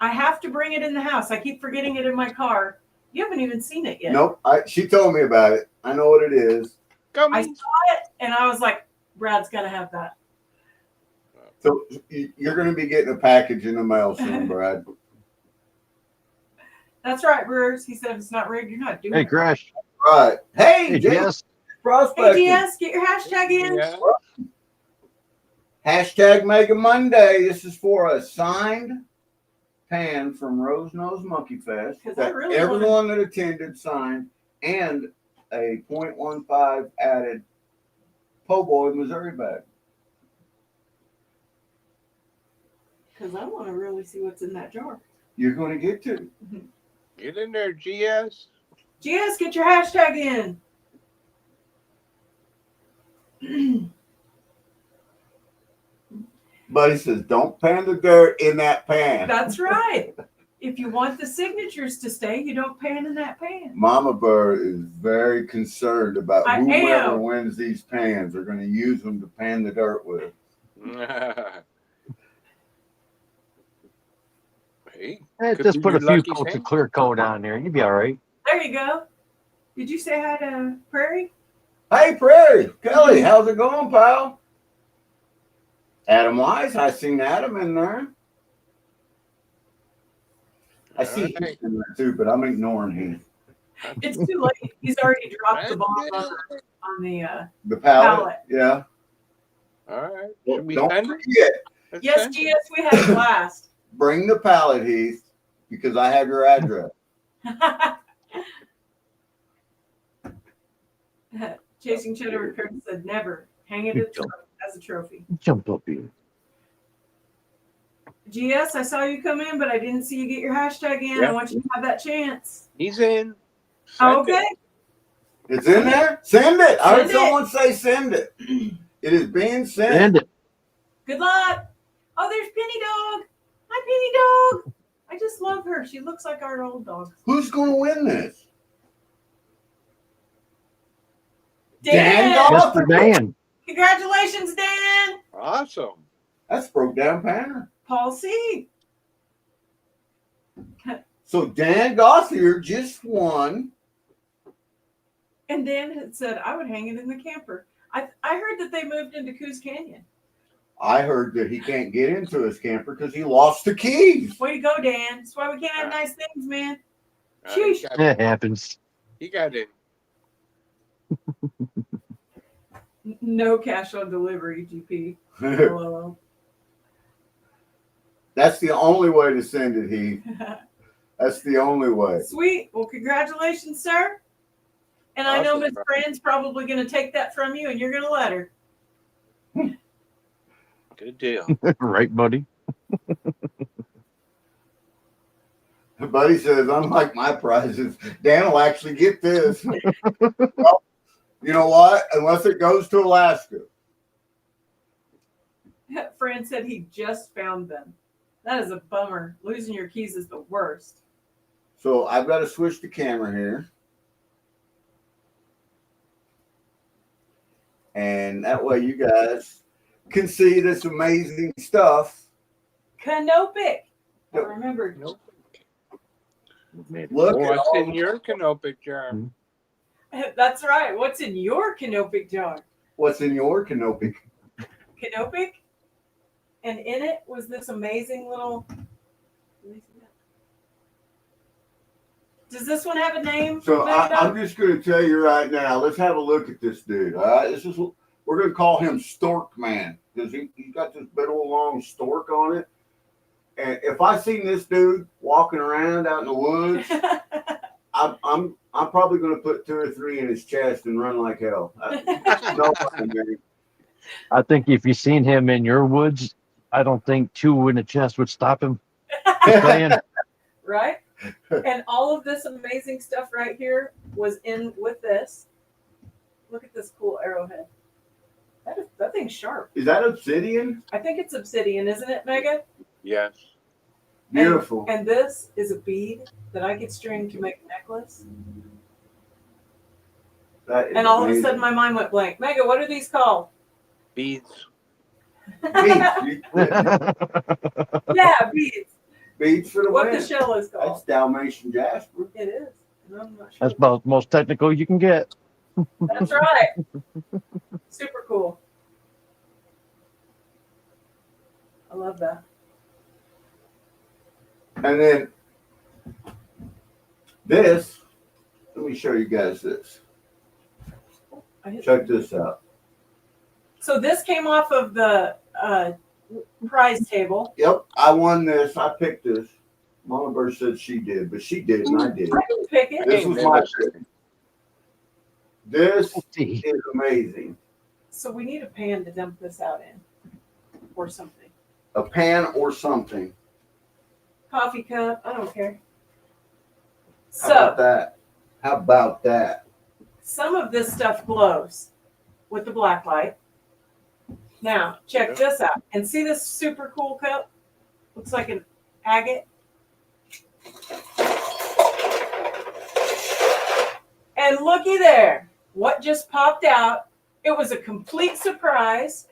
I have to bring it in the house. I keep forgetting it in my car. You haven't even seen it yet. Nope, she told me about it. I know what it is. Come I in. saw it, and I was like, Brad's got to have that. So you're going to be getting a package in the mail soon, Brad. That's right, Brewers. He said if it's not rigged, you're not doing Hey, it. Crash. Right. Hey, Hey, Jay, Jess. Prospector. Hey, GS, get your hashtag in. Yeah. Hashtag MegaMonday. This is for a signed pan from Rose Nose Monkey Fest 'Cause I that really everyone that attended signed, and a 0.15 added po' boy Missouri bag. Because I want to really see what's in that jar. You're going to get to. Get in there, GS. GS, get your hashtag in. Buddy says, don't pan the dirt in that pan. That's right. If you want the signatures to stay, you don't pan in that pan. Mamabird is very concerned about I whoever am. wins these pans are going to use them to pan the dirt with. Hey, Hey, could just be put a your few lucky coats pan. of clear coat on there. You'll be all right. There you go. Did you say hi to Prairie? Hey, Prairie, Kelly, how's it going, pal? Adam Wise, I seen Adam in there. I see All right. Heath in there too, but I'm ignoring him. It's too late. He's already dropped the bomb on the The pallet, Pallet. yeah. All right. Well, Should we don't send it? forget, Let's Yes, send it. GS, we had a blast. bring the pallet, Heath, because I have your address. Chasing Cheddar with Curtis said never. Hang it as a trophy. Jump up here. GS, I saw you come in, but I didn't see you get your hashtag in. Yeah. I want you to have that chance. He's in. Oh, Send okay. it. It's in there? Send it. I heard Send it. someone say send it. It is being sent. Send it. Good luck. Oh, there's Penny Dog. Hi, Penny Dog. I just love her. She looks like our old dog. Who's going to win this? Dan. Dog? Mr. Dan. Congratulations, Dan. Awesome. That's broke down Panner. Paul C. So Dan Gothier just won. And Dan had said, I would hang it in the camper. I heard that they moved into Coos Canyon. I heard that he can't get into his camper because he lost the keys. Way to go, Dan. That's why we can't have nice things, man. He Sheesh. got, It happens. he got in. No cash on delivery, GP. Hello. That's the only way to send it, Heath. That's the only way. Sweet. Well, congratulations, sir. And I know Awesome. Miss Brand's probably going to take that from you, and you're going to let her. Good deal. Right, buddy? Buddy says, unlike my prizes, Dan will actually get this. Well, you know what? Unless it goes to Alaska. Fran said he just found them. That is a bummer. Losing your keys is the worst. So I've got to switch the camera here. And that way you guys can see this amazing stuff. Canopic. I remembered. Nope. Look at What's all in your canopic jar? That's right. What's in your canopic jar? what's in your canopic. Canopic? And in it was this amazing little. Does this one have a name? So Megadog? I'm just going to tell you right now. Let's have a look at this dude. All right, this is we're going to call him Stork Man because he's got this big old long stork on it. And if I seen this dude walking around out in the woods, I'm probably going to put 2 or 3 in his chest and run like hell. No, I think if you seen him in your woods, I don't think 2 in the chest would stop him. Just saying. Right? And all of this amazing stuff right here was in with this. Look at this cool arrowhead. That thing's sharp. Is that obsidian? I think it's obsidian, isn't it, Mega? Yes. Beautiful. And this is a bead that I could string to make a necklace. That is And all of a amazing. sudden my mind went blank. Mega, what are these called? Beads. Beads. Yeah, beads. Beads for the What win. the shell is That's called. Dalmatian Jasper. It is. And I'm not sure. That's about the most technical you can get. That's right. Super cool. I love that. And then this, let me show you guys this. I hit- Check this out. So this came off of the prize table. Yep, I won this. I picked this. Mamabird said she did, but she did and I did. I didn't pick it. This was my pick. This See. is amazing. So we need a pan to dump this out in, or something. A pan or something. Coffee cup. I don't care. How about So that? How about that? some of this stuff glows with the black light. Now check this out and see this super cool cup. Looks like an agate. And looky there. What just popped out? It was a complete surprise.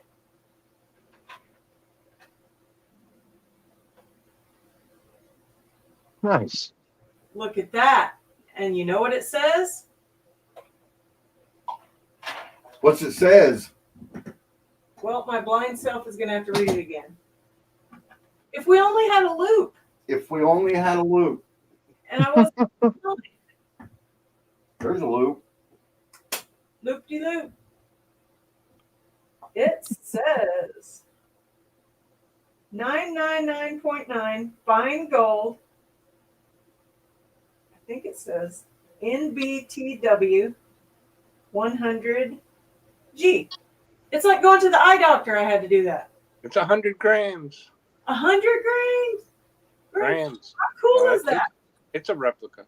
Nice. Look at that. And you know what it says? What's it says? Well, my blind self is going to have to read it again. If we only had a loop. If we only had a loop. And I wasn't There's a loop. loop-de-loop. It says 999.9 fine gold. I think it says NBTW 100G. It's like going to the eye doctor. I had to do that. It's 100 grams. 100 grams? Grams. How cool Well, is that? It's a replica.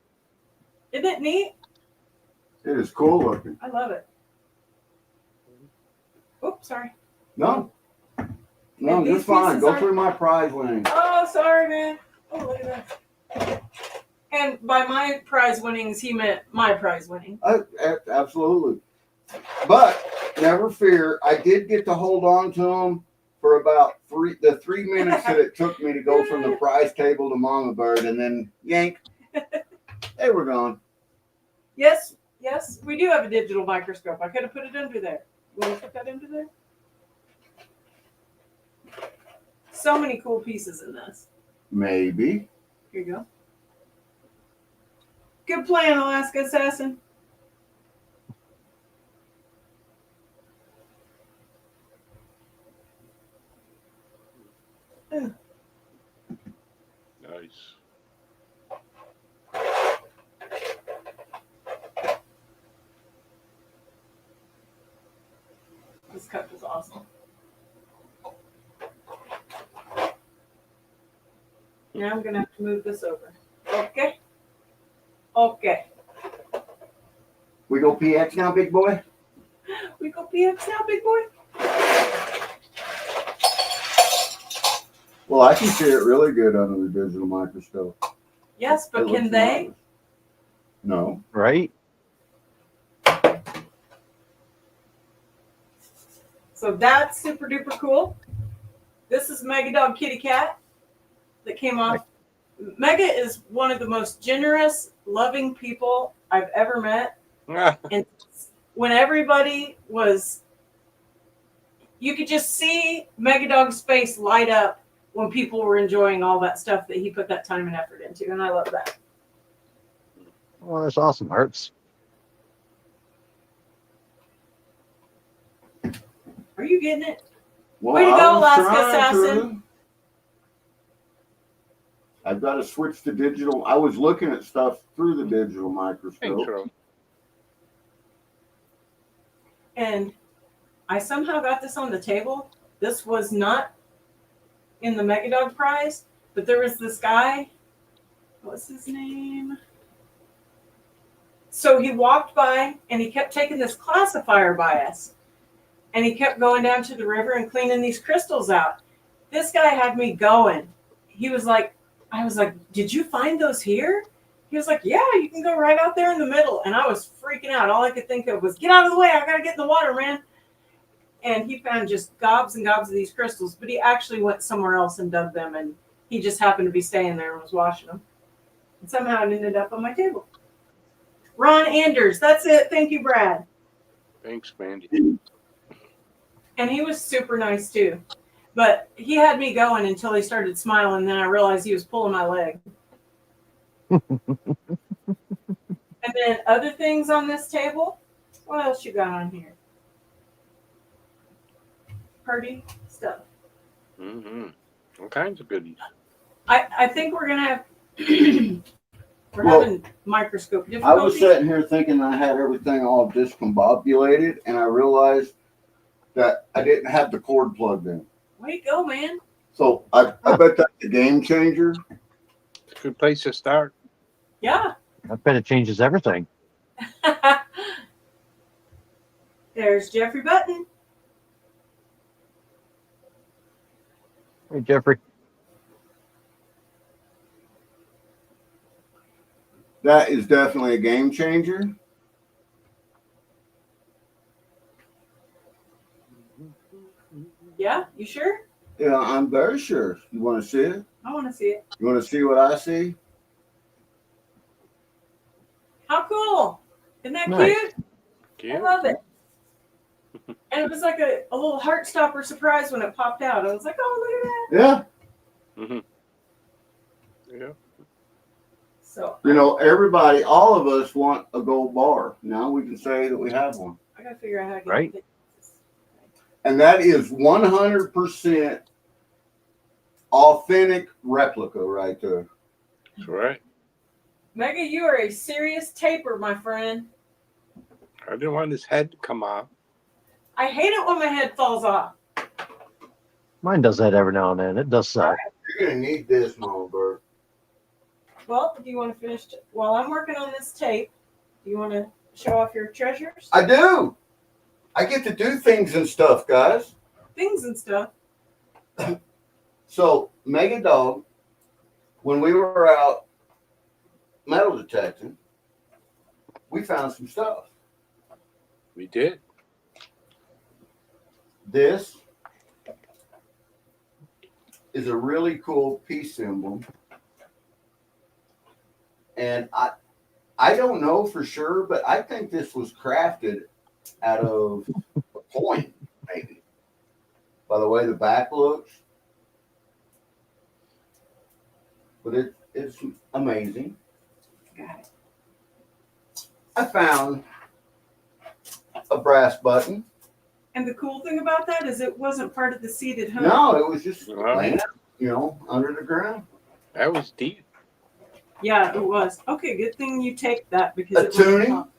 Isn't it neat? It is cool looking. I love it. Oops, sorry. No. No, And you're these fine. pieces Go are- through my prize winning. Oh, sorry, man. Oh, look at that. And by my prize winnings, he meant my prize winning. Absolutely. But never fear, I did get to hold on to them for about the 3 minutes that it took me to go from the prize table to Mamabird, and then yank, they were gone. Yes, yes, we do have a digital microscope. I could have put it under there. You want to put that under there? So many cool pieces in this. Maybe. Here you go. Good plan, Alaska Assassin. Nice. This cup is awesome. Now I'm going to have to move this over. Okay. Okay. We go PX now, big boy? We go PX now, big boy. Well, I can see it really good under the digital microscope. Yes, but It can looks they? marvelous. No. Right? So that's super duper cool. This is Megadog Kitty Cat that came off. Mega is one of the most generous, loving people I've ever met. And when everybody was, you could just see Megadog's face light up when people were enjoying all that stuff that he put that time and effort into. And I love that. Well, that's awesome, Hearts. Are you getting it? Well, Way to I go, was Alaska trying Assassin. to. I've got to switch to digital. I was looking at stuff through the digital Thanks, microscope. Ro. And I somehow got this on the table. This was not in the Megadog prize, but there was this guy. What's his name? So he walked by and he kept taking this classifier by us. And he kept going down to the river and cleaning these crystals out. This guy had me going. He was like, I was like, did you find those here? He was like, yeah, you can go right out there in the middle. And I was freaking out. All I could think of was, get out of the way. I got to get in the water, man. And he found just gobs and gobs of these crystals. But he actually went somewhere else and dug them. And he just happened to be staying there and was washing them. And somehow it ended up on my table. Ron Anders. That's it. Thank you, Brad. Thanks, Mandy. And he was super nice too. But he had me going until he started smiling. Then I realized he was pulling my leg. And then other things on this table. What else you got on here? Party stuff. Mm-hmm. All kinds of goodies. I think we're going to have... we're Well, having microscope I was difficulties. sitting here thinking I had everything all discombobulated, and I realized that I didn't have the cord plugged in. Way to go, man. So I bet that's a game changer. It's a good place to start. Yeah. I bet it changes everything. There's Jeffrey Button. Hey, Jeffrey. That is definitely a game changer. Yeah, you sure? Yeah, I'm very sure. You want to see it? I want to see it. You want to see what I see? How cool. Isn't that Nice. cute? Cute. I love it. And it was like a little heart stopper surprise when it popped out. I was like, oh, look at that. Yeah. Mm-hmm. Yeah. So You know, everybody, all of us want a gold bar. Now we can say that we have one. I got to figure out how to get Right. it. And that is 100% authentic replica right there. That's right. Mega, you are a serious taper, my friend. I didn't want his head to come off. I hate it when my head falls off. Mine does that every now and then. It does suck. You're going to need this, Mamabird. Well, do you want to finish? While I'm working on this tape, do you want to show off your treasures? I do. I get to do things and stuff, guys. Things and stuff. So, Megadog, when we were out metal detecting, we found some stuff. We did. This is a really cool peace symbol. And I don't know for sure, but I think this was crafted out of a coin, maybe. By the way the back looks. But it's amazing. Got it. I found a brass button. And the cool thing about that is it wasn't part of the seated hunt. No, it was just Wow. laying, under the ground. That was deep. Yeah, it was. Okay, good thing you take that because A it wasn't tuning? top.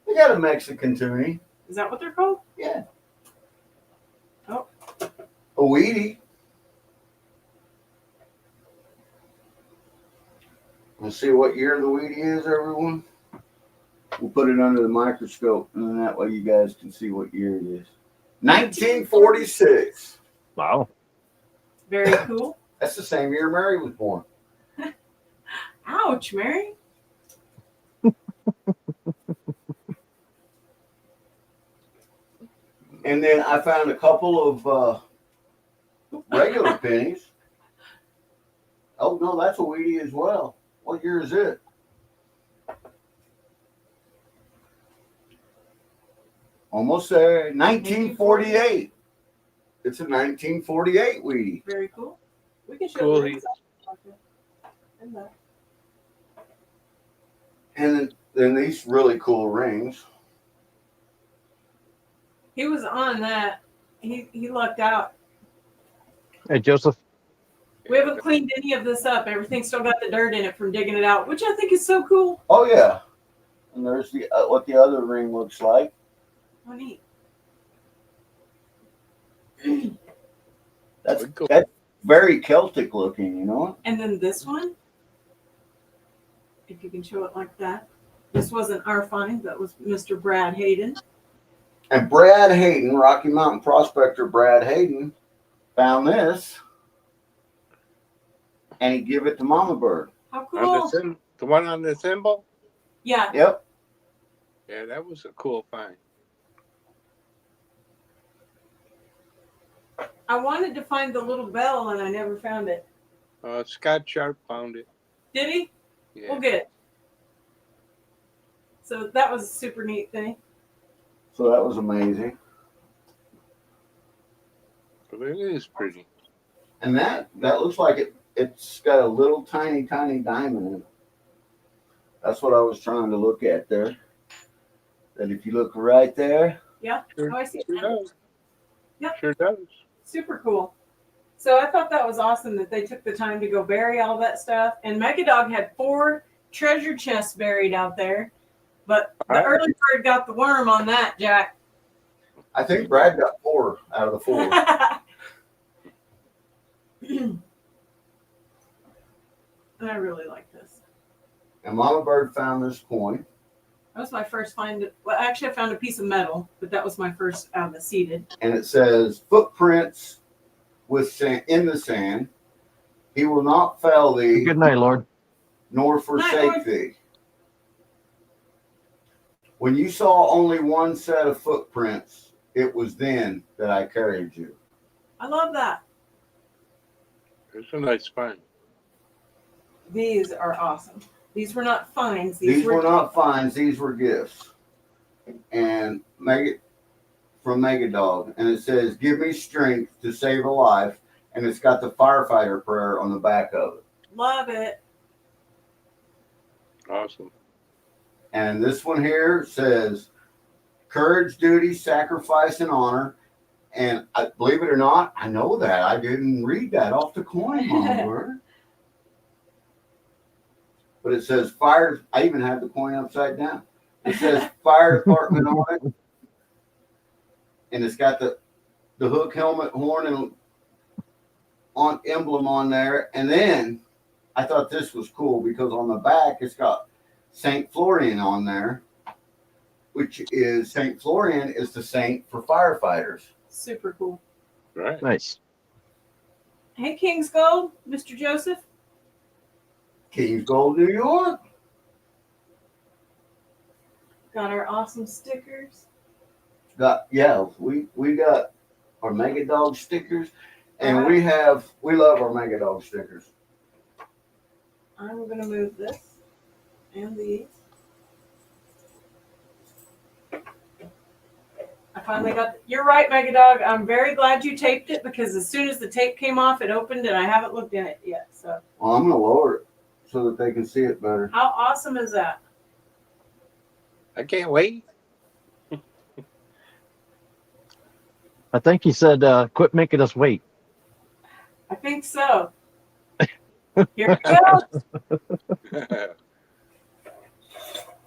We got a Mexican tuning. Is that what they're called? Yeah. Oh. A weedy. Let's see what year the weedy is, everyone. We'll put it under the microscope, and then that way you guys can see what year it is. 1946. Wow. Very cool. That's the same year Mary was born. Ouch, Mary. And then I found a couple of regular pennies. Oh, no, that's a weedy as well. What year is it? Almost there. 1948. It's a 1948 weedy. Very cool. We can show Cool. the rings off. And that. And then these really cool rings. He was on that. He lucked out. Hey, Joseph. We haven't cleaned any of this up. Everything's still got the dirt in it from digging it out, which I think is so cool. Oh, yeah. And there's the what the other ring looks like. Oh, neat. That's Cool. very Celtic looking, you know? And then this one, if you can show it like that. This wasn't our find. That was Mr. Brad Hayden. And Brad Hayden, Rocky Mountain Prospector Brad Hayden, found this. And he gave it to Mamabird. How On cool. the one on the thimble? Yeah. Yep. Yeah, that was a cool find. I wanted to find the little bell and I never found it. Scott Sharp found it. Did he? Yeah. Well, good. So that was a super neat thing. So that was amazing. But it is pretty. And that looks like it's got a little tiny diamond in it. That's what I was trying to look at there. That if you look right there. Yeah. Sure, Oh, I see. sure does. Yep. Sure does. Super cool. So I thought that was awesome that they took the time to go bury all that stuff. And Megadog had 4 treasure chests buried out there. But the early bird got the worm on that, Jack. I think Brad got 4 out of the 4. And I really like this. And Mama Bird found this coin. That was my first find. Well, actually, I found a piece of metal, but that was my first out of the seeded. And it says, footprints with sand, in the sand. He will not fail thee, Good night, Lord. nor Night, forsake Lord. thee. When you saw only one set of footprints, it was then that I carried you. I love that. It's a nice find. These are awesome. These were not finds. These were not finds, these were gifts. And from Megadog. And it says, give me strength to save a life. And it's got the firefighter prayer on the back of it. Love it. Awesome. And this one here says, courage, duty, sacrifice, and honor. And believe it or not, I know that. I didn't read that off the coin, Mama Bird. But it says fire. I even had the coin upside down. It says fire department on it. And it's got the hook, helmet, horn, and on emblem on there. And then I thought this was cool because on the back it's got St. Florian on there. which is Saint Florian is the saint for firefighters. Super cool. Right. Nice. Hey, King's Gold, Mr. Joseph. Kings Gold, New York. Got our awesome stickers. We got our Megadog stickers, and Wow. we love our Megadog stickers. I'm gonna move this and these. I finally got. You're right, Megadog. I'm very glad you taped it because as soon as the tape came off, it opened, and I haven't looked in it yet. So. Well, I'm gonna lower it so that they can see it better. How awesome is that? I can't wait. I think he said, quit making us wait. I think so. Here it goes.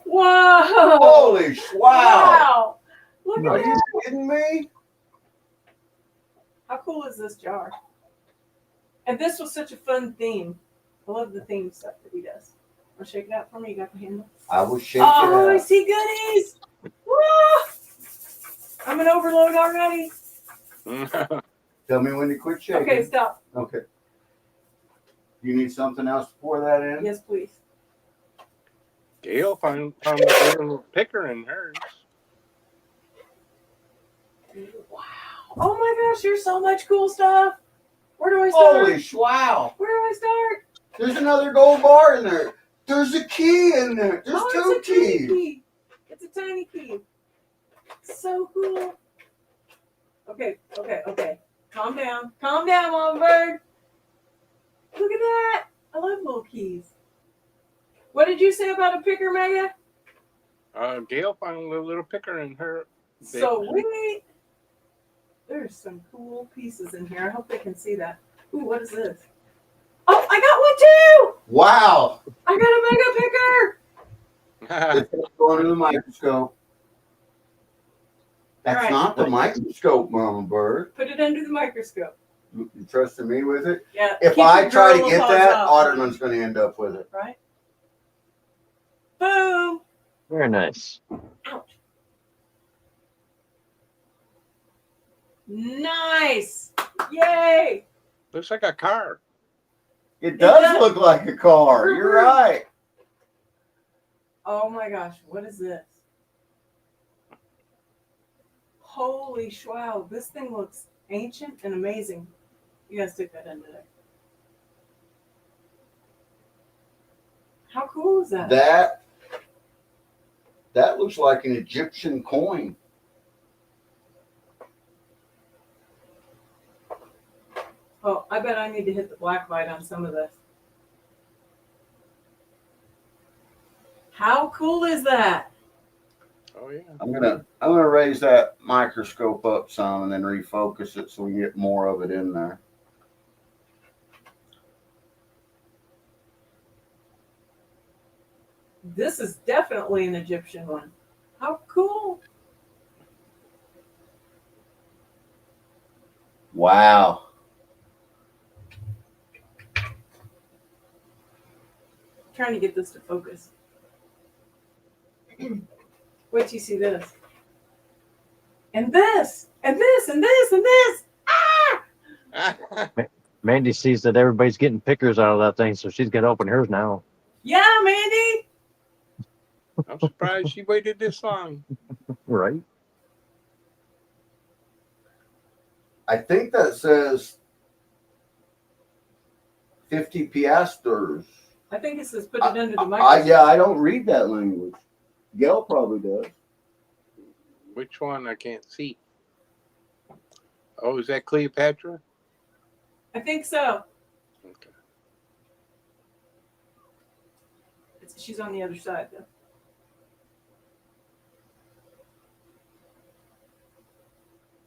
Whoa! Holy wow! Look Are at you that! kidding me? How cool is this jar? And this was such a fun theme. I love the theme stuff that he does. Want to shake it out for me? You got the handle? I was shaking. Oh, I it see goodies! Whoa! I'm an overload already. Tell me when to quit shaking. Okay, stop. Okay. You need something else to pour that in? Yes, please. Gail found a little picker in hers. Wow. Oh my gosh, there's so much cool stuff. Where do I start? Holy wow! Where do I start? There's another gold bar in there. There's a key in there. There's two It's a tiny keys. key. It's a tiny key. So cool. Okay. Calm down, Mamabird. Look at that. I love little keys. What did you say about a picker, Mega? Gail found a little picker in her. So wait. There's some cool pieces in here. I hope they can see that. Ooh, what is this? Oh, I got one too! Wow! I got a mega picker! It's going to the microscope. That's All right. not the microscope, Mamabird. Put it under the microscope. You trusting me with it? Yeah. If keep I your try to drill get paws that, out. Otterman's going to end up with it. Right? Boom! Very nice. Ouch. Nice! Yay! Looks like a car. It does does. look like a car. You're right. Oh my gosh, what is this? Holy wow, this thing looks ancient and amazing. You gotta stick that under there. How cool is that? That looks like an Egyptian coin. Oh, I bet I need to hit the black light on some of this. How cool is that? Oh yeah. I'm gonna raise that microscope up some and then refocus it so we can get more of it in there. This is definitely an Egyptian one. How cool. Wow. Trying to get this to focus. Wait till you see this. And this, and this, and this, and this. Ah! Mandy sees that everybody's getting pickers out of that thing, so she's gonna open hers now. Yeah, Mandy. I'm surprised she waited this long. Right? I think that says 50 piastres. I think it says put it under the microscope. Yeah, I don't read that language. Gail probably does. Which one? I can't see. Oh, is that Cleopatra? I think so. Okay. She's on the other side, though.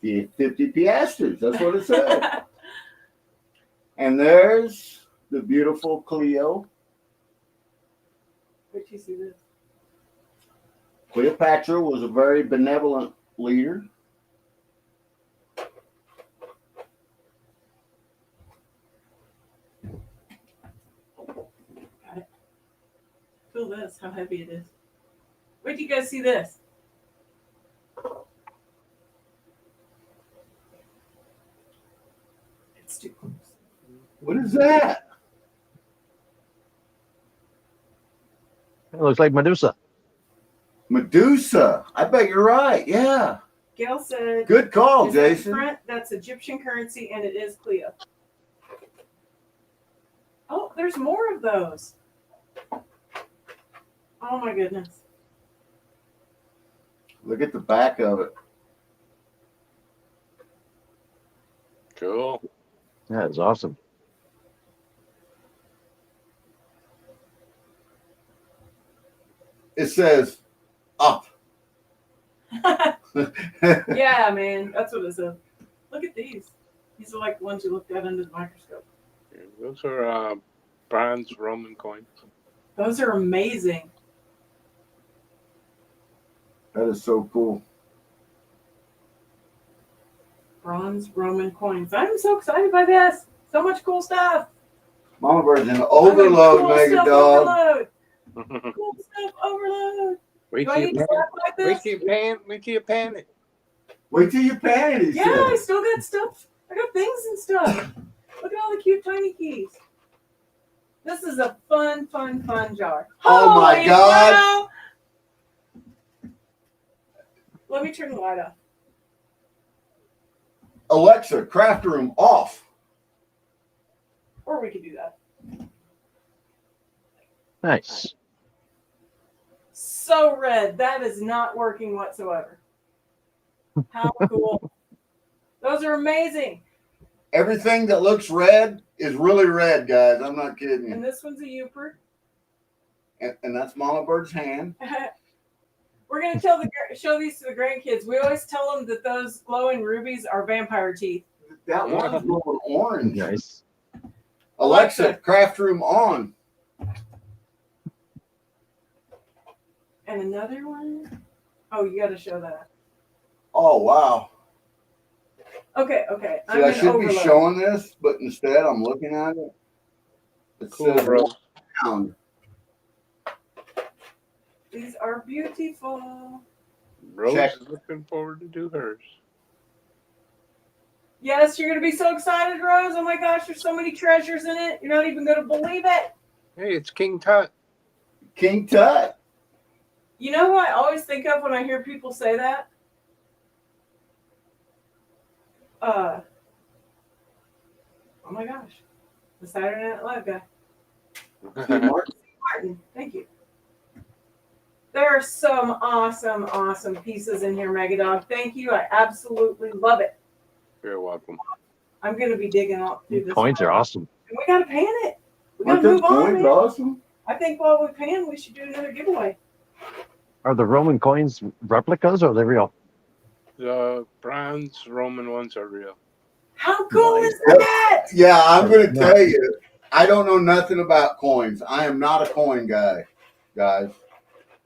Yeah, 50 piastres. That's what it said. And there's the beautiful Cleo. Wait till you see this. Cleopatra was a very benevolent leader. Got it. Feel this, how heavy it is. Wait till you guys see this. What is that? It looks like Medusa. Medusa. I bet you're right. Yeah. Gail said, Good call, is that Jason. front? That's Egyptian currency, and it is Cleo. Oh, there's more of those. Oh my goodness. Look at the back of it. Cool. That is awesome. It says up. Yeah, man, that's what it says. Look at these. These are like the ones you looked at under the microscope. Yeah, those are bronze Roman coins. Those are amazing. That is so cool. Bronze Roman coins. I'm so excited by this. So much cool stuff. Mamabird's an overload, Cool stuff Megadog. overload. Cool stuff overload. Wait Do I till need you to pan. slap like Wait this? till you pan. Wait till you pan it. Wait till you pan it, he Yeah, I said. still got stuff. I got things and stuff. Look at all the cute tiny keys. This is a fun jar. Oh my Holy God. cow. Let me turn the light off. Alexa, craft room off. Or we could do that. Nice. So red. That is not working whatsoever. How cool. Those are amazing. Everything that looks red is really red, guys. I'm not kidding And you. this one's a Youper. And that's Mamabird's hand. We're going to show these to the grandkids. We always tell them that those glowing rubies are vampire teeth. That one's going orange. Nice. Alexa, craft room on. And another one. Oh, you got to show that. Oh, wow. Okay. See, I should be showing this, but instead I'm looking at it. It Cool, says bro. round. These are beautiful. Rose Check. is looking forward to do hers. Yes, you're going to be so excited, Rose. Oh my gosh, there's so many treasures in it. You're not even going to believe it. Hey, it's King Tut. King Tut. You know who I always think of when I hear people say that? Oh my gosh. The Saturday Night Live guy. Steve Martin. Martin, thank you. There are some awesome pieces in here, Megadog. Thank you. I absolutely love it. You're welcome. I'm going to be digging all through this. Coins are awesome. And we got to pan it. We got Aren't to those move on, coins man. awesome? I think while we pan, we should do another giveaway. Are the Roman coins replicas or are they real? The bronze Roman ones are real. How cool Nice. is that? Yeah, I'm going to tell you. I don't know nothing about coins. I am not a coin guy, guys.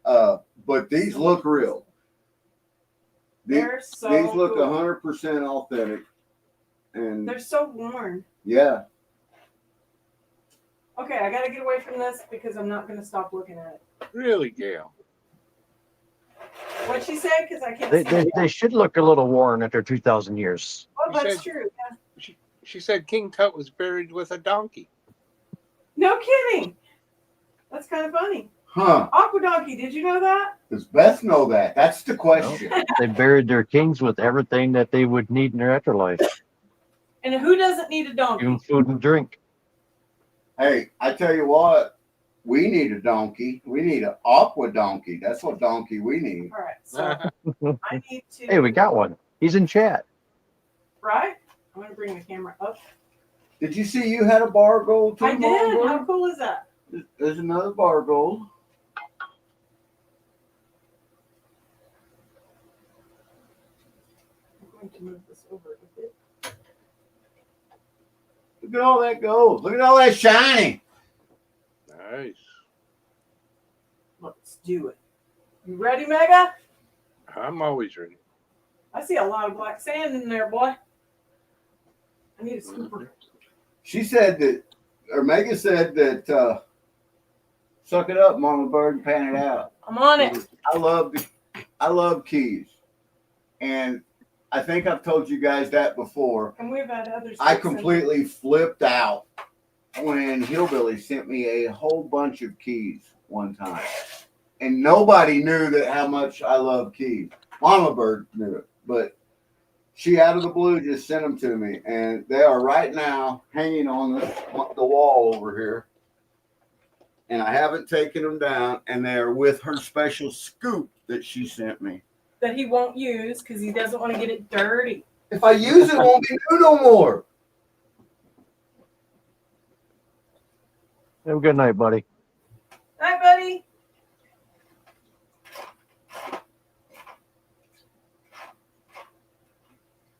But these look real. They're so These look cool. 100% authentic. And They're so worn. yeah, Okay, I got to get away from this because I'm not going to stop looking at it. Really, Gail? What'd she say? Because I can't They, see they, it. they should look a little worn after 2,000 years. Oh, You that's said- true. Yeah. She said King Tut was buried with a donkey. No kidding. That's kind of funny. huh? Aqua Donkey, did you know that? Does Beth know that? That's the question. They buried their kings with everything that they would need in their afterlife, And who doesn't need a donkey? even food and drink. Hey, I tell you what, we need a donkey. We need an aqua donkey. That's what donkey we need. All right, so I need to. Hey, we got one. He's in chat. Right? I'm going to bring the camera up. Did you see you had a bar gold too? I did. Mama? How cool is that? There's another bar gold. I'm going to move this over a bit. Look at all that gold. Look at all that shiny. Nice. Let's do it. You ready, Mega? I'm always ready. I see a lot of black sand in there, boy. I need a scooper. She said that, or Megan said that, suck it up, Mama Bird, and pan it out. I'm on it. I love keys. And I think I've told you guys that before. And we've had others. I completely flipped out when Hillbilly sent me a whole bunch of keys one time, and nobody knew that how much I love keys. Mamabird knew it, but she out of the blue just sent them to me, and they are right now hanging on the wall over here. And I haven't taken them down, and they are with her special scoop that she sent me. That he won't use because he doesn't want to get it dirty. If I use it, it won't be new no more. Have a good night, buddy. Hi, buddy.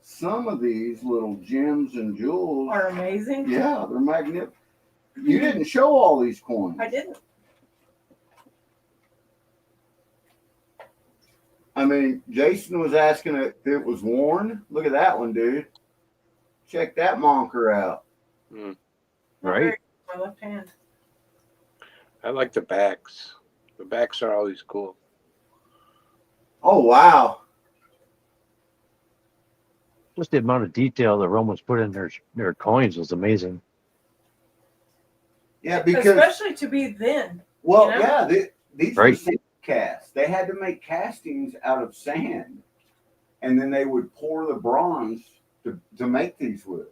Some of these little gems and jewels Are amazing. yeah, they're magnificent. You didn't show all these coins. I didn't. I mean, Jason was asking if it was worn. Look at that one, dude. Check that monker out. Mm. Right. My left hand. I like the backs. The backs are always cool. Oh, wow. Just the amount of detail that Romans put in their coins was amazing. Yeah, because, Especially to be then. well, you know? yeah, these Right. were sand casts. They had to make castings out of sand, and then they would pour the bronze to make these with.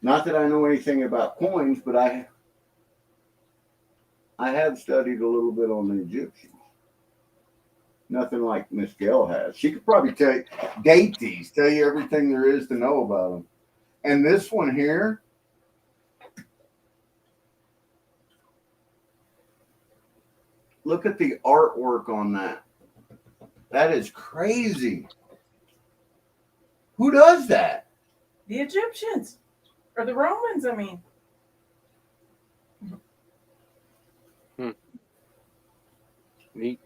Not that I know anything about coins, but I have studied a little bit on the Egyptians. Nothing like Miss Gail has. She could probably date these, tell you everything there is to know about them. And this one here, look at the artwork on that. That is crazy. Who does that? The Egyptians. Or the Romans, I mean. Neat.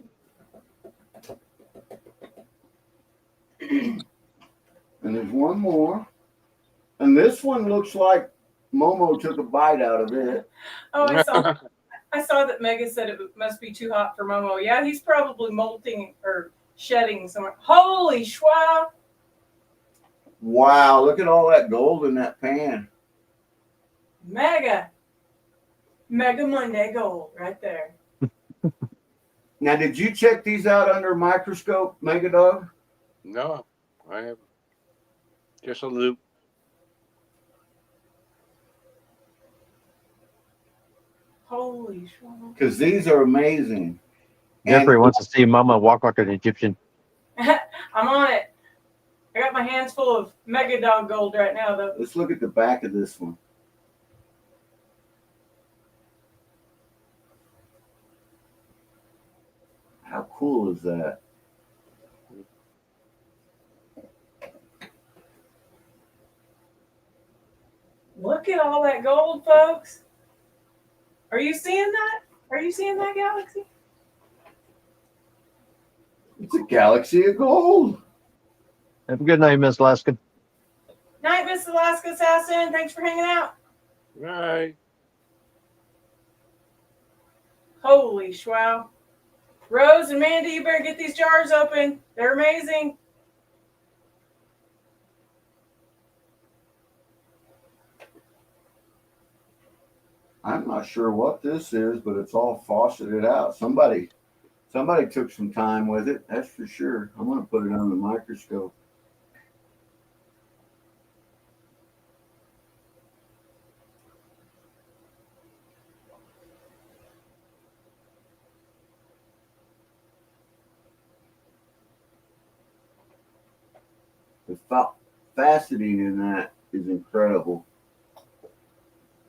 And there's one more. And this one looks like Momo took a bite out of it. Oh, I saw that Mega said it must be too hot for Momo. Yeah, he's probably molting or shedding somewhere. Holy schwa! Wow, look at all that gold in that pan. Mega Monday gold right there. Now, did you check these out under a microscope, Megadog? No, I haven't. Just a loop. Holy schwa! Because these are amazing. Jeffrey wants to see Mama walk like an Egyptian. I'm on it. I got my hands full of Megadog gold right now, though. Let's look at the back of this one. How cool is that? Look at all that gold, folks. Are you seeing that? Are you seeing that, Galaxy? It's a galaxy of gold. Have a good night, Miss Laskin. Night, Miss Alaska Assassin. Thanks for hanging out. Right. Holy schwa. Rose and Mandy, you better get these jars open. They're amazing. I'm not sure what this is, but it's all fauceted out. Somebody took some time with it, that's for sure. I'm going to put it on the microscope. The faceting in that is incredible.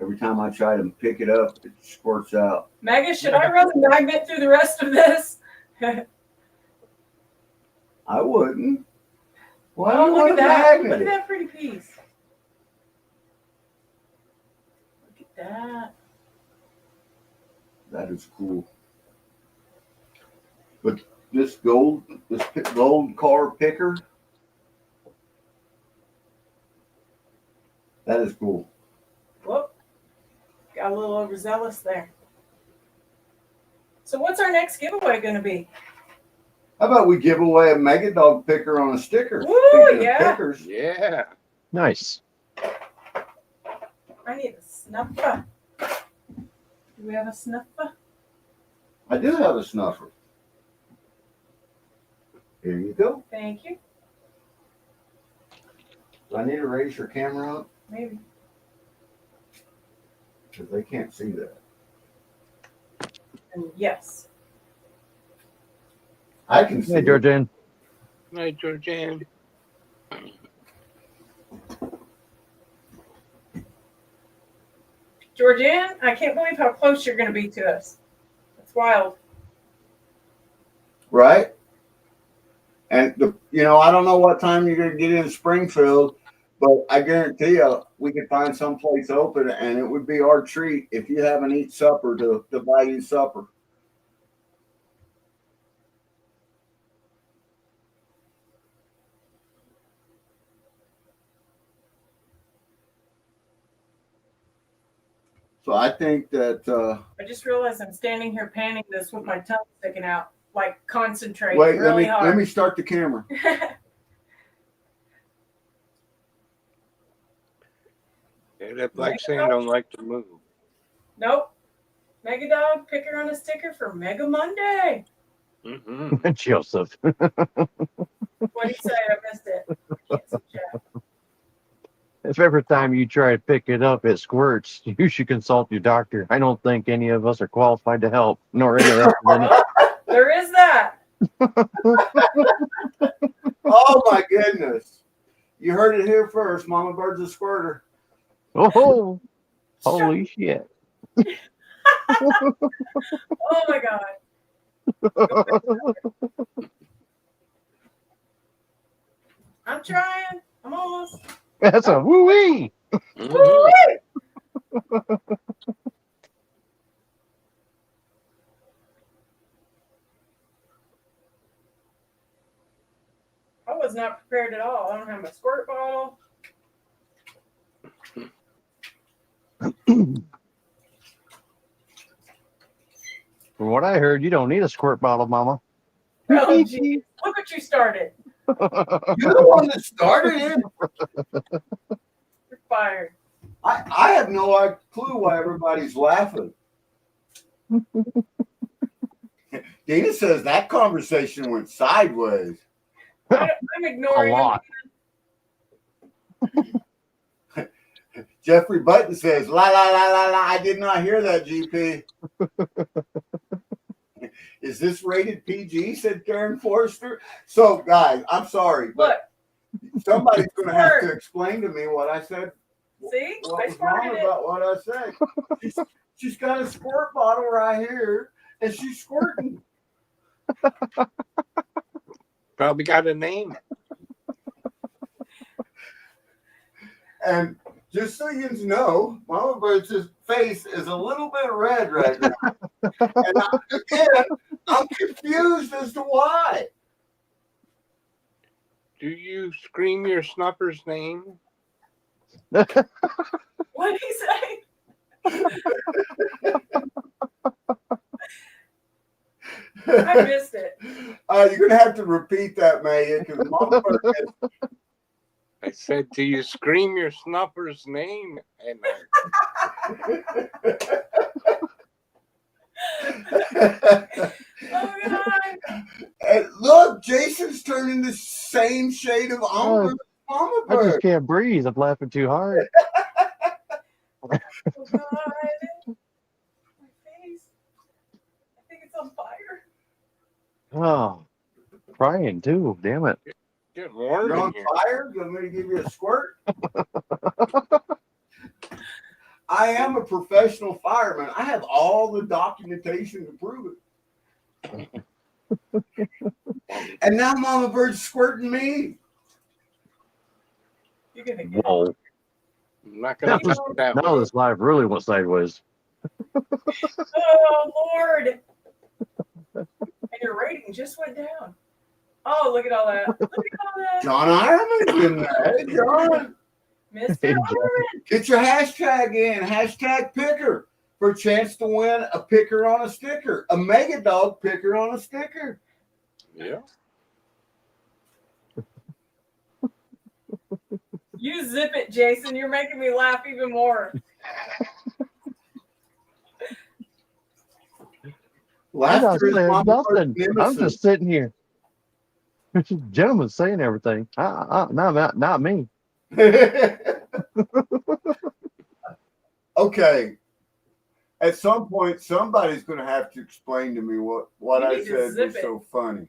Every time I try to pick it up, it squirts out. Mega, should I run the magnet through the rest of this? I wouldn't. Why do Oh, you look want at a that. magnet? Look at that pretty piece. Look at that. That is cool. But this gold car picker, that is cool. Whoop. Got a little overzealous there. So what's our next giveaway going to be? How about we give away a Megadog picker on a sticker? Woo, Speaking of yeah. pickers, Yeah. Nice. I need a snuffer. Do we have a snuffer? I do have a snuffer. Here you go. Thank you. Do I need to raise your camera up? Maybe. Because they can't see that. And yes. I can see Hey, it. Georgian. Night, Georgian. Georgianne, I can't believe how close you're going to be to us. It's wild. Right? And, I don't know what time you're going to get in Springfield, but I guarantee you we could find someplace open, and it would be our treat if you haven't eaten supper to buy you supper. So I think that. I just realized I'm standing here panning this with my tongue sticking out, like concentrating Wait, really let hard. me start the camera. Yeah, that black sand don't like to move. Nope. Megadog, picker on a sticker for MegaMonday. Mm-hmm. Joseph. What'd he say? I missed it. Can't see chat. If every time you try to pick it up, it squirts, you should consult your doctor. I don't think any of us are qualified to help, nor interested in it. There is that. Oh my goodness! You heard it here first. Mamabird's a squirter. Oh, holy shit. Oh my god. I'm trying. I'm almost. That's a woo-wee. Mm-hmm. I was not prepared at all. I don't have my squirt bottle. From what I heard, you don't need a squirt bottle, Mama. Oh, geez. Look what you started. You're the one that started it. You're fired. I have no clue why everybody's laughing. Dina says that conversation went sideways. I'm A ignoring lot. Jeffrey Button says, la, la, la, la, la. I did not hear that, GP. Is this rated PG? Said Karen Forrester. So, guys, I'm sorry, but Look, somebody's going to have to explain to me what I said. see? What I was wrong started it. about what I said? She's got a squirt bottle right here, and she's squirting. Probably got a name. And just so you know, Mama Bird's face is a little bit red right now. And I'm confused as to why. Do you scream your snuffer's name? What'd he say? I missed it. You're going to have to repeat that, Maya, because Mama Bird I said, do you scream your snuffer's name? And Oh, God. And look, Jason's turning the same shade of umber as Mama I just Bird. can't breathe. I'm laughing too hard. Oh, God. My face. I think it's on fire. Oh, crying too. Damn it. get warm You're in on here. fire? You want me to give you a squirt? I am a professional fireman. I have all the documentation to prove it. And now Mama Bird's squirting me. You're going to get Whoa. I'm not going to touch that Now one. this live really went sideways. Oh, Lord. And your rating just went down. Oh, look at all that. Look at all that. John Ironman's in there. Hey, John. Mr. Hey, John. Iron. Get your hashtag in. Hashtag picker for a chance to win a picker on a sticker. A Megadog picker on a sticker. Yeah. You zip it, Jason. You're making me laugh even more. I'm not Laughter is saying Mama Bird's nothing. I'm nemesis. just sitting here. Gentlemen saying everything. Not me. Okay. At some point, somebody's going to have to explain to me what You I need to said zip was it. so funny.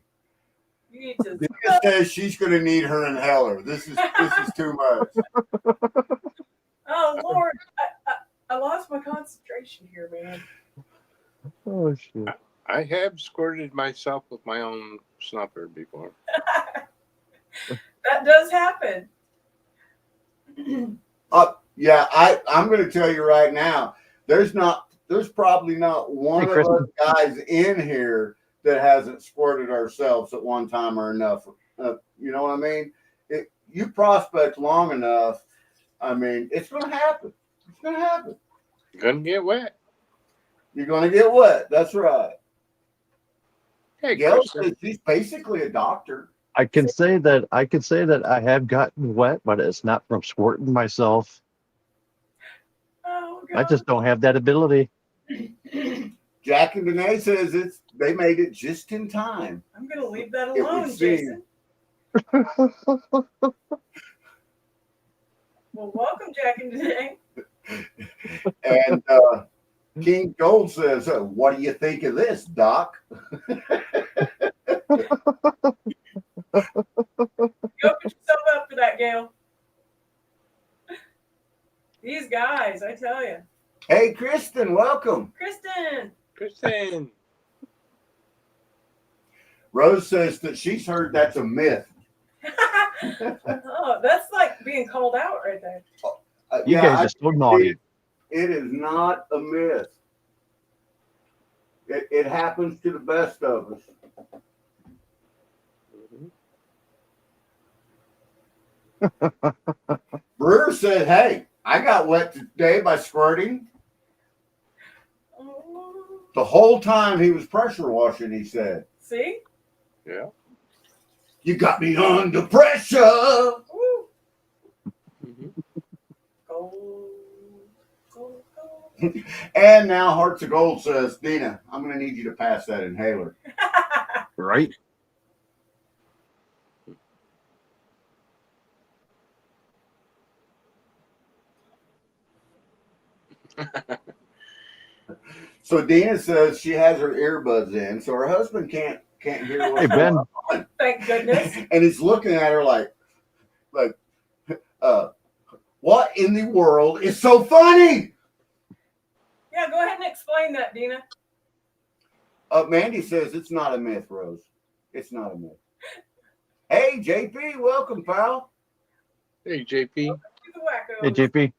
You need to. Dina says she's going to need her inhaler. This is too much. Oh Lord, I lost my concentration here, man. Oh shit. I have squirted myself with my own snuffer before. That does happen. Yeah, I'm going to tell you right now. There's probably not one Hey, of us guys in here that hasn't squirted ourselves at one time or another. You know what I mean? You prospect long enough. I mean, it's going to happen. It's going to happen. You're gonna get wet. You're going to get wet. That's right. Hey, Gail Kristen. says she's basically a doctor. I can say that I have gotten wet, but it's not from squirting myself. Oh God. I just don't have that ability. Jack and Danae says they made it just in time. I'm gonna leave that It would alone, seem. Jason. Well, welcome, Jack and Danae. And King Gold says, "What do you think of this, Doc?" Go put yourself up for that, Gail. These guys, I tell you. Hey, Kristen, welcome. Kristen. Rose says that she's heard that's a myth. Oh, that's like being called out right there. You guys are so naughty. It is not a myth. It happens to the best of us. Brewer said, "Hey, I got wet today by squirting." Oh, The whole time he was pressure washing, he said, see? Yeah. "You got me under pressure." Woo. Mhm. Gold. And now Hearts of Gold says, "Dina, I'm going to need you to pass that inhaler." Right? So Dina says she has her earbuds in, so her husband can't hear what's Hey, Ben. going on. Thank goodness. And he's looking at her like, what in the world is so funny? Yeah, go ahead and explain that, Dina. Mandy says it's not a myth, Rose. It's not a myth. Hey, JP, welcome, pal. Hey, JP. To the wackos. Hey, JP.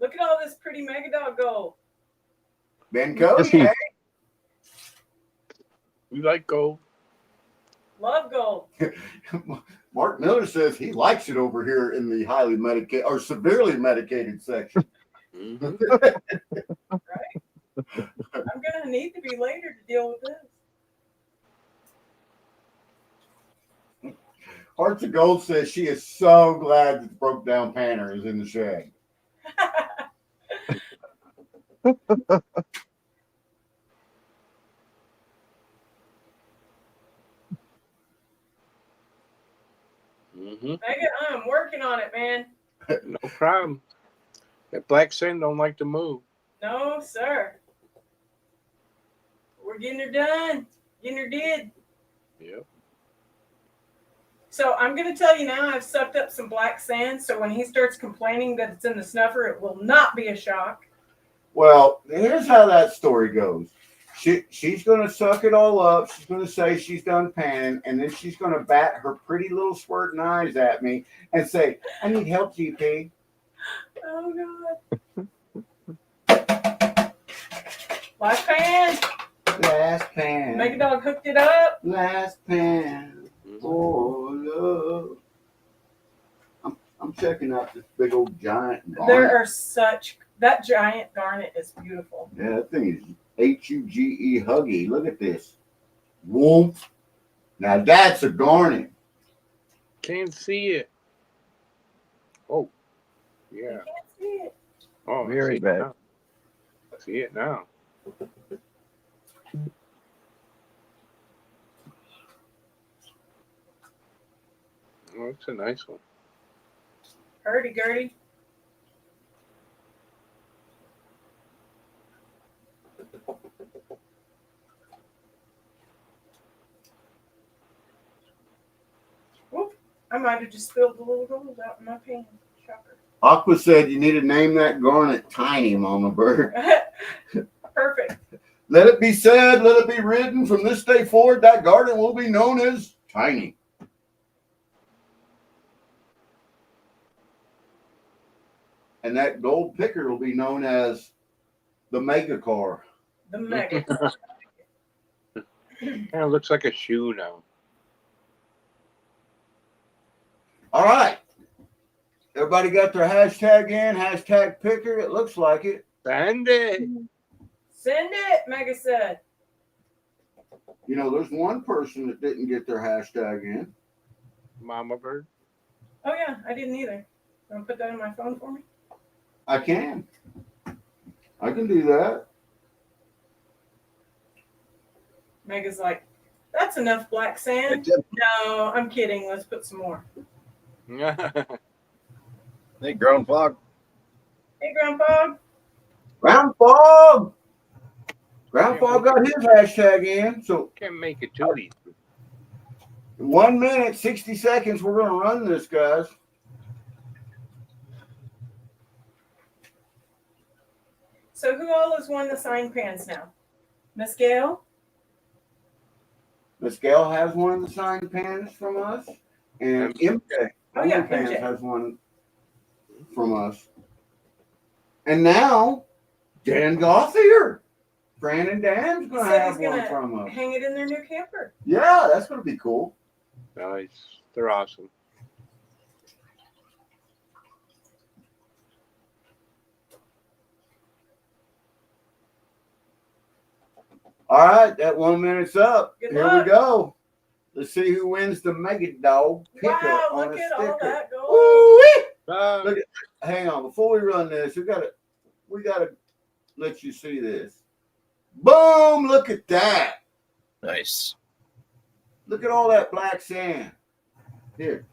Look at all this pretty Megadog gold. Ben Cody, Yes, hey. We like gold. Love gold. Mark Miller says he likes it over here in the highly medicated or severely medicated section. Mhm. Right? I'm going to need to be later to deal with this. Hearts of Gold says she is so glad that the broke down panner is in the shed. Mhm. Mega, I'm working on it, man. No problem. That black sand don't like to move. No, sir. We're getting her done. Getting her did. Yep. So I'm going to tell you now, I've sucked up some black sand. So when he starts complaining that it's in the snuffer, it will not be a shock. Well, here's how that story goes. She's going to suck it all up. She's going to say she's done panning, and then she's going to bat her pretty little squirting eyes at me and say, "I need help, GP." Oh, God. Last pan. Last pan. Megadog hooked it up. Last pan. Oh, love. I'm checking out this big old giant garnet. There are that giant garnet is beautiful. Yeah, that thing is Huge huggy. Look at this. Whoop. Now that's a garnet. Can't see it. Oh. Yeah. You can't see it. Oh, I Very see it bad. now. I see it now. Oh, it's a nice one. Hurdy-gurdy. Whoop. I might have just spilled a little gold out in my pan. Shocker. Aqua said you need to name that garnet Tiny, Mama Bird. Perfect. Let it be said, let it be written, from this day forward, that garnet will be known as Tiny. And that gold picker will be known as the Mega Car. The Mega. Kind of looks like a shoe now. All right. Everybody got their hashtag in, hashtag picker. It looks like it. Sandy. Send it, Mega said. You know, there's one person that didn't get their hashtag in. Mamabird. Oh, yeah, I didn't either. You want to put that in my phone for me? I can. I can do that. Mega's like, that's enough black sand. No, I'm kidding. Let's put some more. Hey, ground fog. Hey, Grandpa. Ground Fog. Ground Fog got his hashtag in. So Can't make it too easy. 1 minute, 60 seconds. We're going to run this, guys. So who all has won the sign pans now? Miss Gail? Miss Gail has one of the signed pans from us. And MJ. Oh, yeah, Pans MJ. has one from us. And now, Dan Gothier. Fran and Dan's going to Said have he's one gonna from us. hang it in their new camper. Yeah, that's going to be cool. Nice. They're awesome. All right, that 1 minute's up. Good Here luck. we go. Let's see who wins the Megadog pickup Wow, on look a at sticker. all that gold. Woo-wee! Look at, hang on, before we run this, we gotta let you see this. Boom! Look at that. Nice. Look at all that black sand. Here,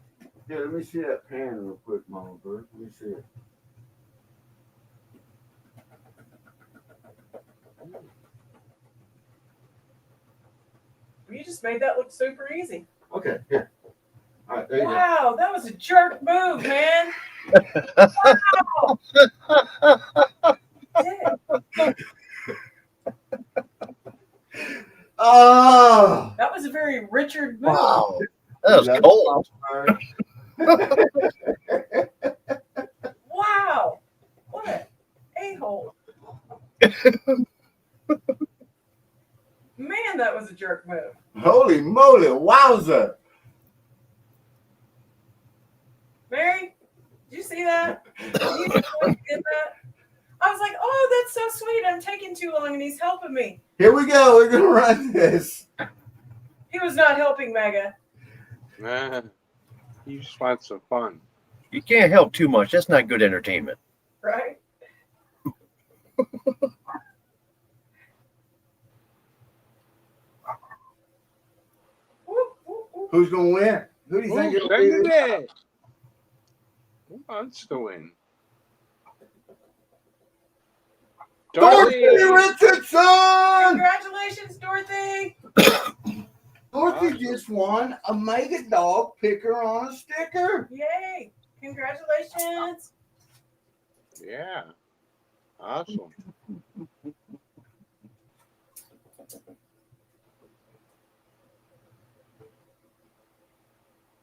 let me see that pan real quick, Mama Bird. Let me see it. You just made that look super easy. Okay, here. All right, there you go. Wow, that was a jerk move, man. Wow. Oh! That was a very Richard move. Wow. That was cold. Wow. What an a-hole. Man, that was a jerk move. Holy moly, wowza. Mary, did you see that? Did you did that? I was like, oh, that's so sweet. I'm taking too long and he's helping me. Here we go. We're going to run this. He was not helping Mega. You just want some fun. You can't help too much. That's not good entertainment. Right? Whoop, whoop, whoop. Who's going to win? Who do you think it'll be? Look at that. Who wants to win? Dorothy Richardson! Congratulations, Dorothy. Dorothy just won a Megadog picker on a sticker. Yay. Congratulations. Yeah. Awesome.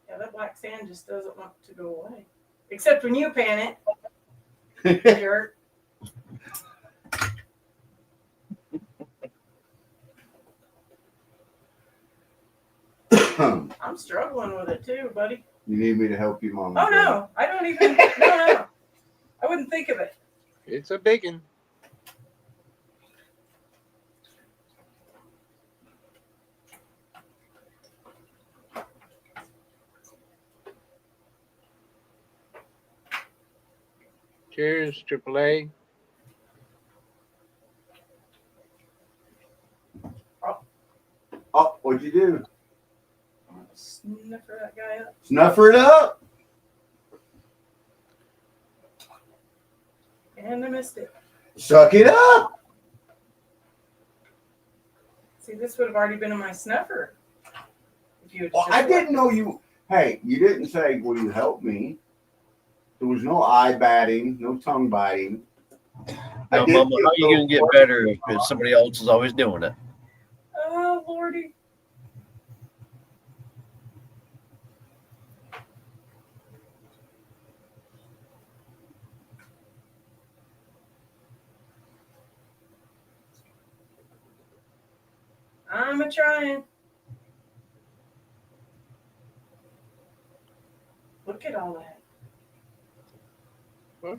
Yeah, that black sand just doesn't want to go away. Except when you pan it. Jerk. I'm struggling with it too, buddy. You need me to help you, Mama? Oh no, I don't even. No. I wouldn't think of it. It's a biggin. Cheers, AAA. Oh, what'd you do? snuffer that guy up. Snuffer it up. And I missed it. Suck it up. See, this would have already been in my snuffer. If you had Well, just I didn't know you. Hey, you didn't say, will you help me? There was no eye batting, no tongue biting. No, Mama, how you gonna get better if somebody else is always doing it? Oh, Lordy. I'm a trying. Look at all that.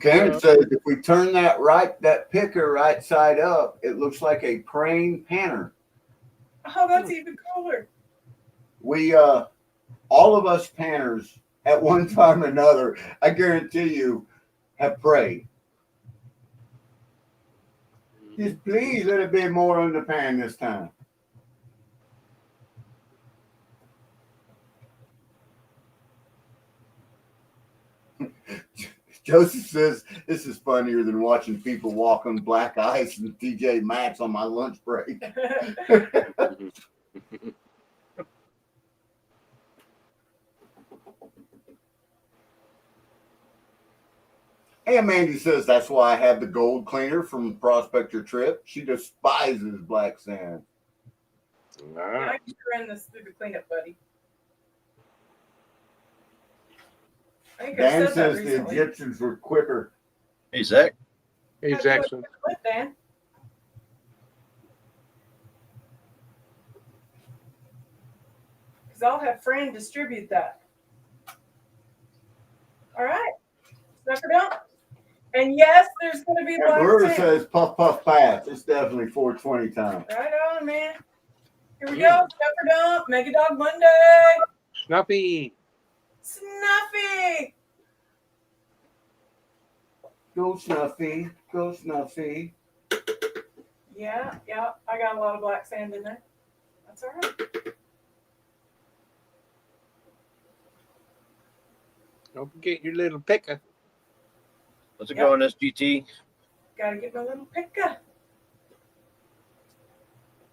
Karen says if we turn that picker right side up, it looks like a praying panner. Oh, that's even cooler. We all of us panners at one time or another, I guarantee you, have prayed. Just please let it be more on the pan this time. Joseph says this is funnier than watching people walk on black ice and TJ Maxx on my lunch break. And Mandy says that's why I have the gold cleaner from Prospector trip. She despises black sand. I can run this through the cleanup, buddy. I think I Dan said that says the recently. Egyptians were quicker. Hey, Zach. Hey, That's what Jackson. I went, Dan. Because I'll have Fran distribute that. All right. Snuff it up. And yes, there's going to be And black Brewer sand. says puff puff pass. It's definitely 420 time. Right on, man. Here we go. Snuffer dump. Megadog Monday. Snuffy. Snuffy. Go Snuffy. Go Snuffy. Yeah. I got a lot of black sand in there. That's all right. Don't forget your little picker. What's it going, SGT? Got to get my little picker.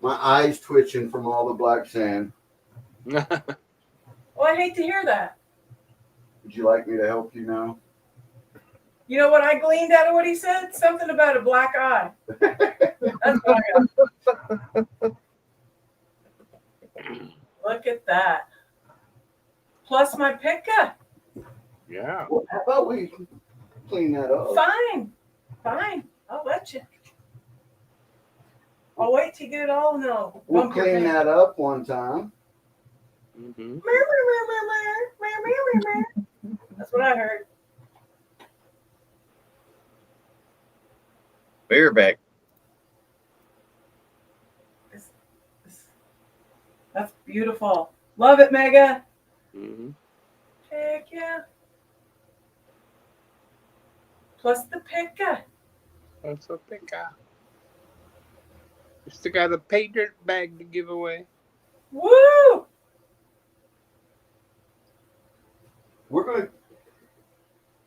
My eyes twitching from all the black sand. Well, I hate to hear that. Would you like me to help you now? You know what I gleaned out of what he said? Something about a black eye. That's what I got. Look at that. Plus my picker. Yeah. Well, how about we clean that up? Fine. I'll let you. I'll wait till you get it all. No. We'll Bump your clean pants. that up one time. Mm-hmm. That's what I heard. Bareback. That's beautiful. Love it, Mega. Mm-hmm. Heck yeah. Plus the picker. That's a picker. We still got a pay dirt bag to give away. Woo! We're going to,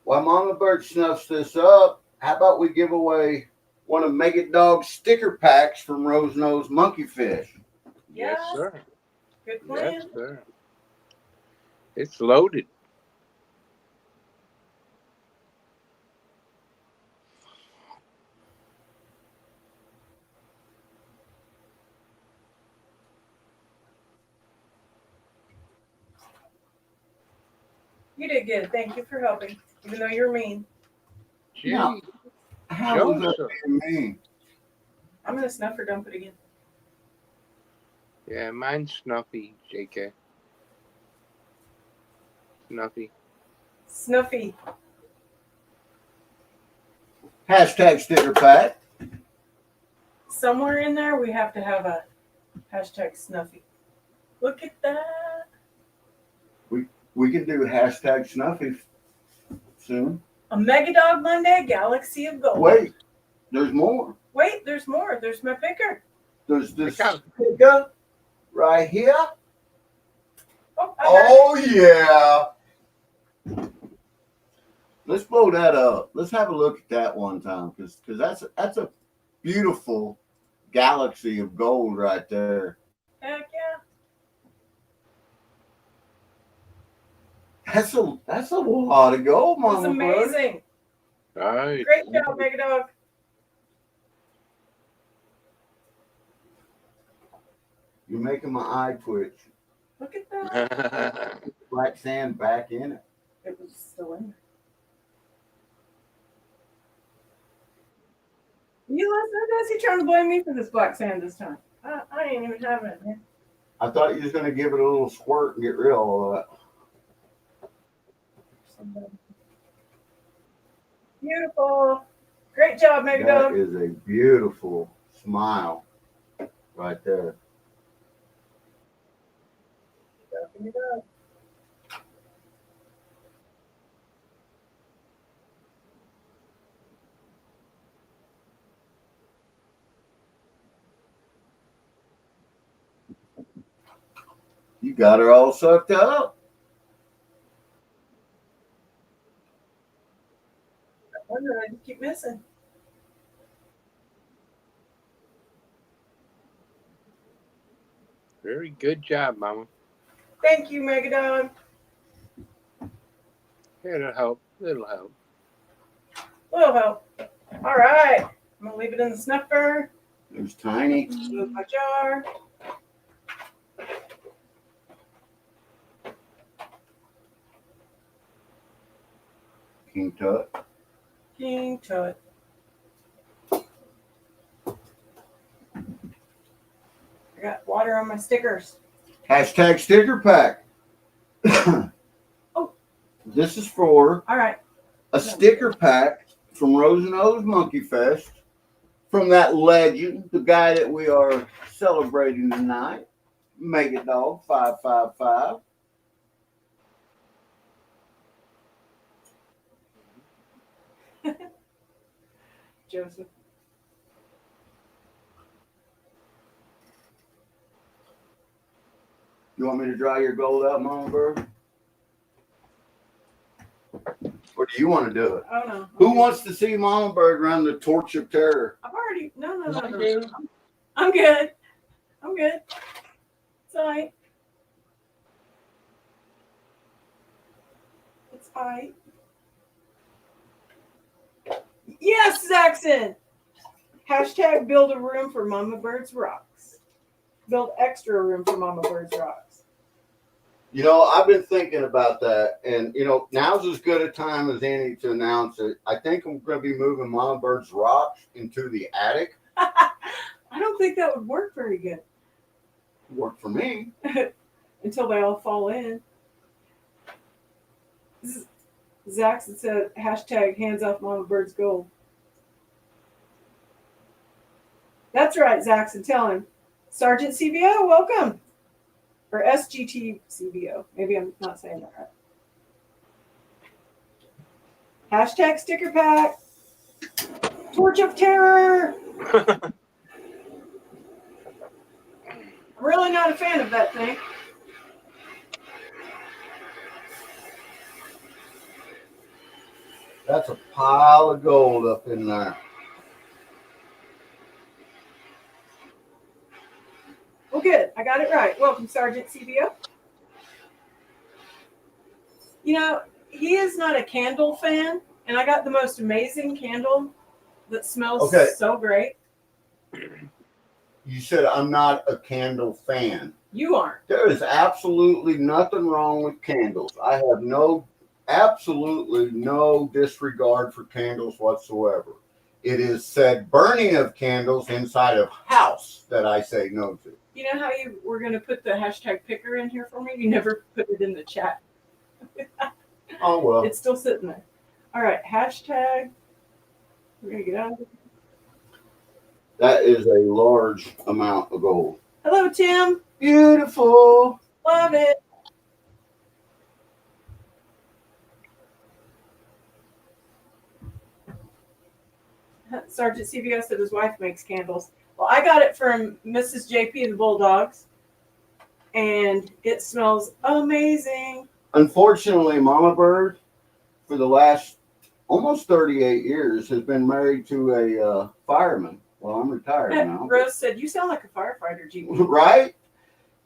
while Mamabird snuffs this up, how about we give away one of Megadog's sticker packs from Rose Nose Monkeyfish? Yes, sir. Good plan. Yes, sir. It's loaded. You did good. Thank you for helping, even though you're mean. Gee, Yeah. How was that Joseph. mean? I'm going to snuffer dump it again. Yeah, mine's Snuffy, JK. Snuffy. Snuffy. Hashtag sticker pack. Somewhere in there, we have to have a hashtag Snuffy. Look at that. We can do hashtag Snuffy soon. A Megadog Monday, Galaxy of Gold. Wait, there's more. Wait, there's more. There's my picker. There's this I got it. sticker right here. Oh yeah. Let's blow that up. Let's have a look at that one time, because that's a beautiful galaxy of gold right there. Heck yeah. That's a lot of gold, It was Mama Bird. amazing. Nice. Great job, Megadog. You're making my eye twitch. Look at that. Black sand back in it. It was still in there. Is he trying to blame me for this black sand this time? I ain't even having it, man. I thought you was gonna give it a little squirt and get rid of all that. Beautiful. Great job, That Megadog. is a beautiful smile right there. You got her all sucked up. I wonder, I just keep missing. Very good job, Mama. Thank you, Megadog. It'll help. It'll help. Will help. All right. I'm going to leave it in the snuffer. There's Tiny. Move my jar. King Tut. King Tut. I got water on my stickers. Hashtag sticker pack. Oh. This is for All right. a sticker pack from Rose and O's Monkey Fest, from that legend, the guy that we are celebrating tonight, MegaDog555. Joseph. You want me to dry your gold out, Mama Bird? Or do you want to do it? Oh, no. Who wants to see Mama Bird run the torch of terror? I've already. No. I do. I'm good. I'm good. It's all right. It's all right. Yes, Zaxxon! Hashtag build a room for Mama Bird's Rocks. Build extra room for Mama Bird's Rocks. You know, I've been thinking about that, and you know, now's as good a time as any to announce it. I think I'm going to be moving Mama Bird's rocks into the attic. I don't think that would work very good Worked for me. until they all fall in. Zaxxon said hashtag hands off Mama Bird's gold. That's right, Zaxxon. Tell him. Sergeant CBO, welcome. Or SGT CBO. Maybe I'm not saying that right. Hashtag sticker pack. Torch of terror. I'm really not a fan of that thing. That's a pile of gold up in there. Well, good. I got it right. Welcome, Sergeant CBO. You know, he is not a candle fan, and I got the most amazing candle that smells so great. You said I'm not a candle fan. You aren't. There is absolutely nothing wrong with candles. I have absolutely no disregard for candles whatsoever. It is said burning of candles inside of house that I say no to. You know how you were going to put the hashtag picker in here for me? You never put it in the chat. Oh, well. It's still sitting there. All right, hashtag. We're going to get out of here. That is a large amount of gold. Hello, Tim. Beautiful. Love it. Sergeant CBO said his wife makes candles. Well, I got it from Mrs. JP and the Bulldogs. and it smells amazing. Unfortunately, Mamabird, for the last almost 38 years, has been married to a fireman. Well, I'm retired now. Rose said, "You sound like a firefighter, GP." Right?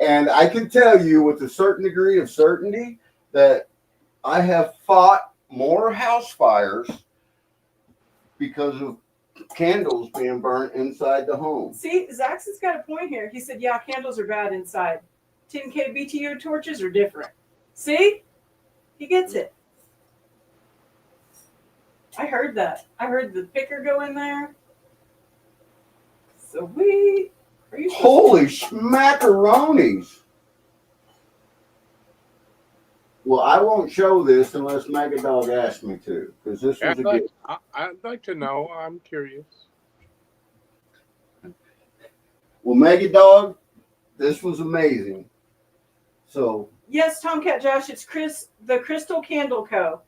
And I can tell you with a certain degree of certainty that I have fought more house fires because of candles being burnt inside the home. See, Zax has got a point here. He said, "Yeah, candles are bad inside. 10K BTU torches are different." See, he gets it. I heard that. I heard the picker go in there. So we are you? Holy schmackaronis! Well, I won't show this unless Megadog asks me to, because this was a gift. I'd like to know. I'm curious. Well, Megadog, this was amazing. So Yes, Tomcat Josh, it's Chris, the Crystal Candle Co.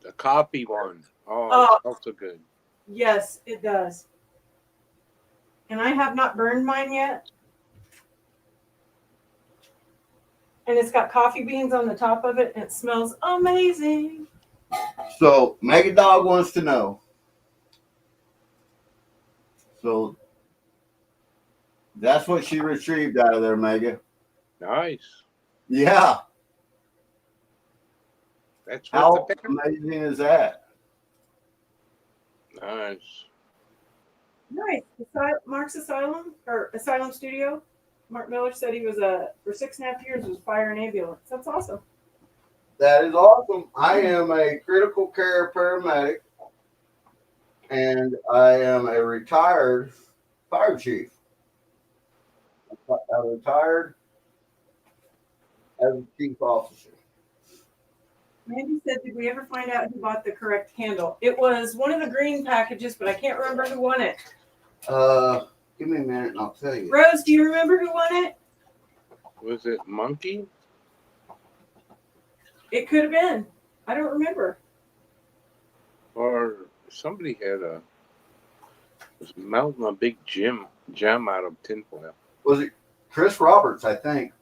The coffee one. Oh, Oh. it's also good. Yes, it does. And I have not burned mine yet. And it's got coffee beans on the top of it, and it smells amazing. So Megadog wants to know. So that's what she retrieved out of there, Mega. Nice. Yeah. That's How what the picker. amazing is that? Nice. Nice. Mark's Asylum, or Asylum Studio. Mark Miller said he was for 6.5 years was fire and ambulance. That's awesome. That is awesome. I am a critical care paramedic, and I am a retired fire chief. I retired as a chief officer. Mandy said, "Did we ever find out who bought the correct candle?" It was one of the green packages, but I can't remember who won it. Give me a minute and I'll tell you. Rose, do you remember who won it? Was it monkey? It could have been. I don't remember. Or somebody was melting a big gem out of tinfoil. Was it Chris Roberts, I think?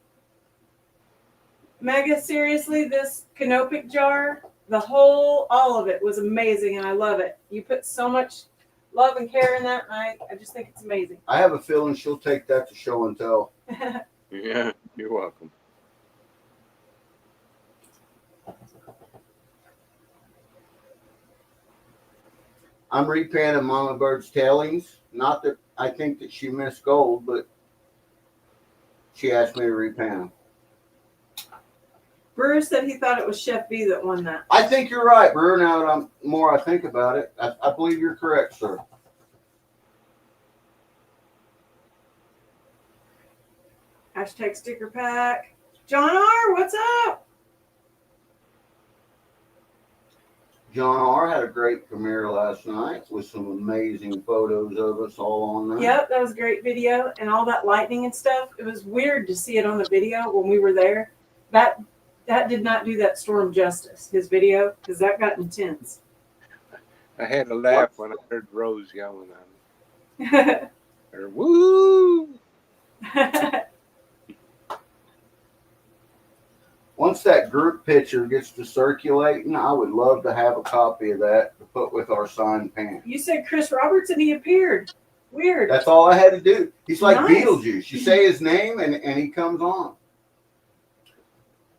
Mega, seriously, this canopic jar, all of it was amazing, and I love it. You put so much love and care in that, and I just think it's amazing. I have a feeling she'll take that to show and tell. Yeah, you're welcome. I'm repanning Mama Bird's tailings. Not that I think that she missed gold, but she asked me to repan them. Brewer said he thought it was Chef B that won that. I think you're right, Brewer. Now that I think about it, I believe you're correct, sir. Hashtag sticker pack. John R., what's up? John R. had a great premiere last night with some amazing photos of us all on there. Yep, that was a great video, and all that lightning and stuff. It was weird to see it on the video when we were there. That did not do that storm justice, his video, because that got intense. I had to laugh when I heard Rose yelling at me. Or, woo! Once that group picture gets to circulating, I would love to have a copy of that to put with our signed pan. You said Chris Roberts and he appeared. Weird. That's all I had to do. He's like Nice. Beetlejuice. You say his name and he comes on.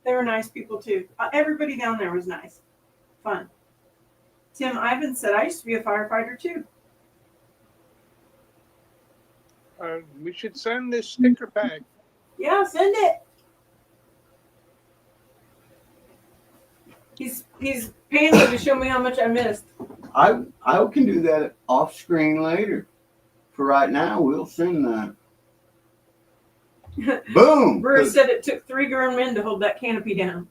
They were nice people too. Everybody down there was nice. Fun. Tim Ivan said, "I used to be a firefighter too." We should send this sticker pack. Yeah, send it. He's paying me to show me how much I missed. I can do that off screen later. For right now, we'll send that. Boom! Bruce said it took 3 grown men to hold that canopy down.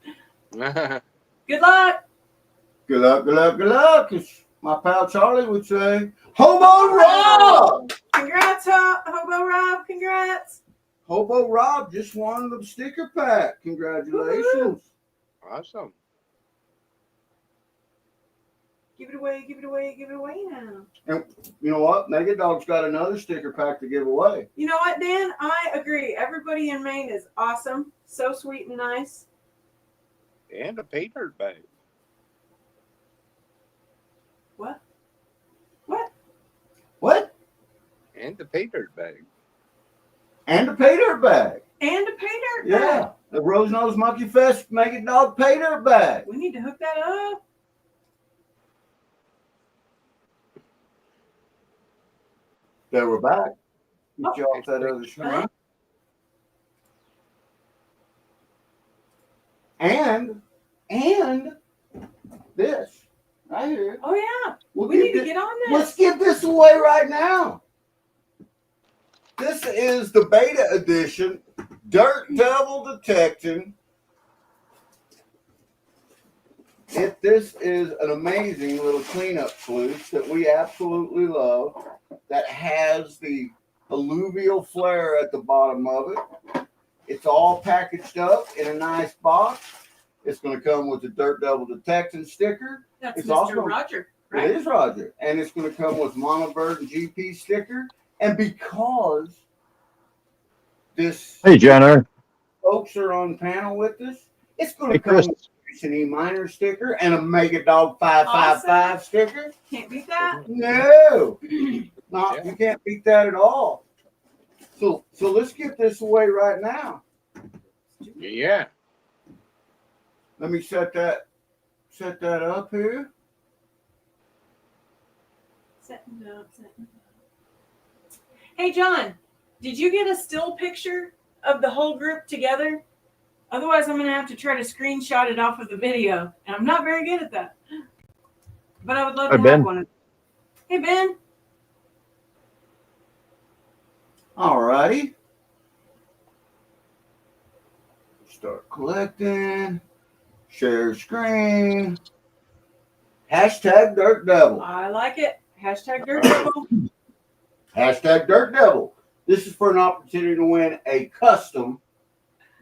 Nice. Good luck. Good luck, good luck, good luck, as my pal Charlie would say. Hobo Rob! Congrats, Hobo Rob. Congrats. Hobo Rob just won the sticker pack. Congratulations. Awesome. Give it away, give it away, give it away now. And you know what? Megadog's got another sticker pack to give away. You know what, Dan? I agree. Everybody in Maine is awesome. So sweet and nice. And a pay dirt bag. What? What? What? And the pay dirt bag. And a pay dirt bag. And a pay dirt Yeah. bag. The Rose Nose Monkey Fest Megadog pay dirt bag. We need to hook that up. There, we're back. Get Oh. you off that other screen. And this right here. Oh yeah. We'll We give need to thi- get on this. Let's give this away right now. This is the beta edition Dirt Devil Detection. This is an amazing little cleanup sluice that we absolutely love, that has the alluvial flare at the bottom of it. It's all packaged up in a nice box. It's going to come with the Dirt Devil Detection sticker. That's It's Mr. awesome. Roger, right? It is Roger. And it's going to come with Mamabird and GP sticker. And because this Hey, Jenner. folks are on panel with us, it's going Hey, to come Chris. with an E minor sticker and a MegaDog555 sticker. Can't beat that. No, Yeah. you can't beat that at all. So let's get this away right now. Yeah. Let me set that up here. Setting it up, setting it up. Hey, John, did you get a still picture of the whole group together? Otherwise, I'm going to have to try to screenshot it off of the video. And I'm not very good at that. But I would love Hi, to Ben. have one of them. Hey, Ben. All righty. Start collecting. Share screen. Hashtag Dirt Devil. I like it. Hashtag Dirt Devil. Hashtag Dirt Devil. This is for an opportunity to win a custom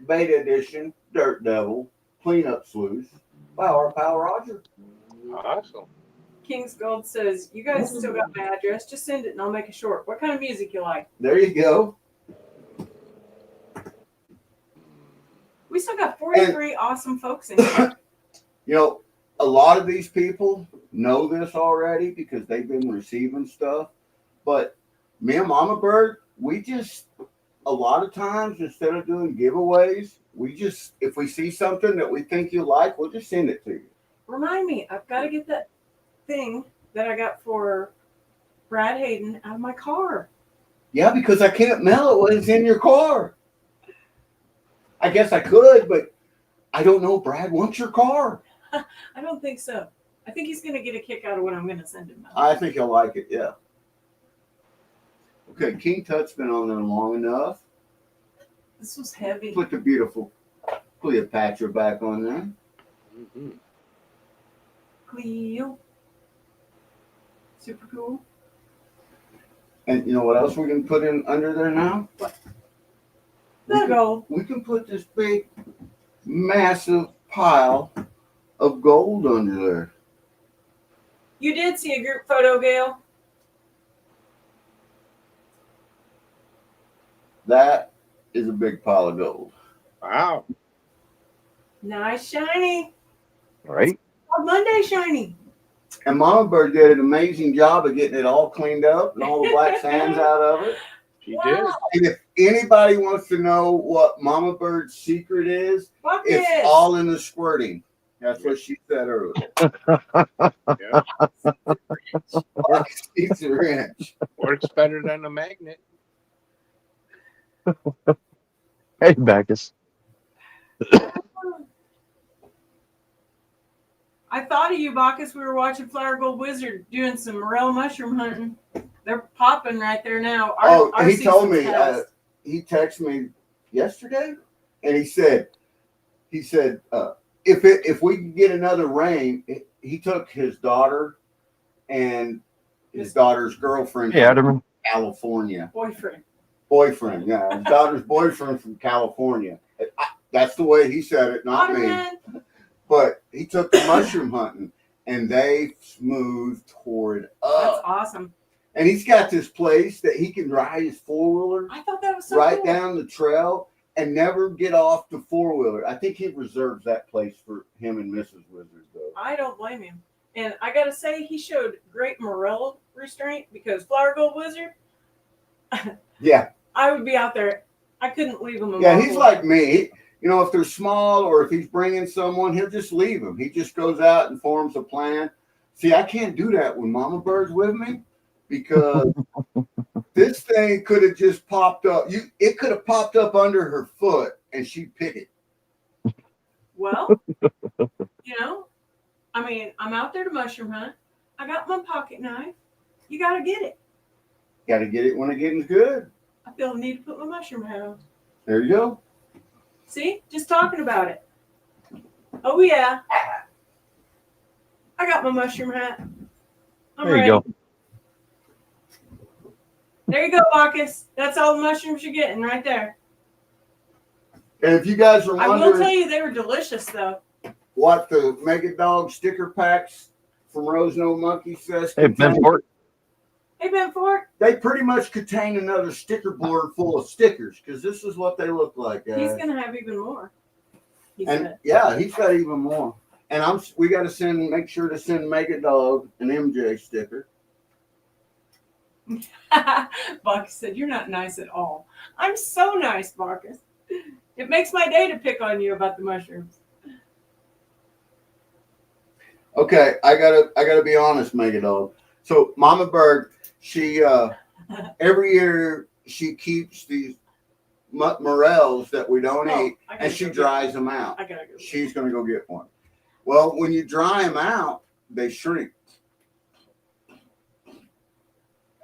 beta edition Dirt Devil cleanup sluice by our pal Roger. Awesome. King's Gold says, you guys still got my address. Just send it and I'll make it short. What kind of music you like? There you go. We still got 43 awesome folks in here. You know, a lot of these people know this already because they've been receiving stuff. But me and Mamabird, we just, a lot of times, instead of doing giveaways, we just, if we see something that we think you like, we'll just send it to you. Remind me, I've got to get that thing that I got for Brad Hayden out of my car. Yeah, because I can't mail it when it's in your car. I guess I could, but I don't know. Brad wants your car. I don't think so. I think he's going to get a kick out of what I'm going to send him. I think he'll like it, yeah. Okay, King Tut's been on there long enough. This was heavy. Put the beautiful Cleopatra back on there. Mm-hmm. Cleo. Super cool. And you know what else we can put in under there now? The gold. We can put this big, massive pile of gold under there. You did see a group photo, Gail? That is a big pile of gold. Wow. Nice shiny. Right? Monday shiny. And Mamabird did an amazing job of getting it all cleaned up and all the black sands out of it. She Wow. And if anybody wants to know what Mamabird's secret is, Fuck it's this. all in the squirting. That's what she said earlier. did. Yeah. It's a wrench. Works better than a magnet. Hey, Bacchus. I thought of you, Bacchus. We were watching Flower Gold Wizard doing some morel mushroom hunting. They're popping right there now. Our He told season's me, passed. he texted me yesterday, and he said, if we can get another rain, he took his daughter and his daughter's girlfriend Hey, from Adam. California. boyfriend. Yeah, his daughter's boyfriend from California. That's the way he said it, not me. Otterman. But he took the mushroom hunting, and they smooth tore it That's up. awesome. And he's got this place that he can ride his 4-wheeler I thought that was so right cool. down the trail and never get off the 4-wheeler. I think he reserves that place for him and Mrs. Wizard, though. I don't blame him. And I got to say, he showed great morale restraint because Flower Gold Wizard, Yeah. I would be out there. I couldn't leave him alone. Yeah, he's like me. You know, if they're small or if he's bringing someone, he'll just leave them. He just goes out and forms a plan. See, I can't do that when Mamabird's with me because this thing could have just popped up. It could have popped up under her foot and she'd pick it. Well, you know, I mean, I'm out there to mushroom hunt. I got my pocket knife. You got to get it. Got to get it when it getting good. I feel the need to put my mushroom hat on. There you go. See, just talking about it. Oh, yeah. I got my mushroom hat. I'm There ready. you go. There you go, Bacchus. That's all the mushrooms you're getting right there. And if you guys are I will wondering tell you they were delicious, though. what the Megadog sticker packs from Rose No Monkey Fest Hey, contain, Benford. Hey, Ben Ford, they pretty much contain another sticker board full of stickers because this is what they look like, guys. he's going to have even more. He And said. yeah, he's got even more. And we got to make sure to send Megadog an MJ sticker. Bacchus said, "You're not nice at all." I'm so nice, Bacchus. It makes my day to pick on you about the mushrooms. Okay, I gotta be honest, Megadog. So Mama Bird, she every year she keeps these morels that we don't Oh, eat, I gotta and she go get dries one. them out. I gotta go. She's gonna go get one. Well, when you dry them out, they shrink.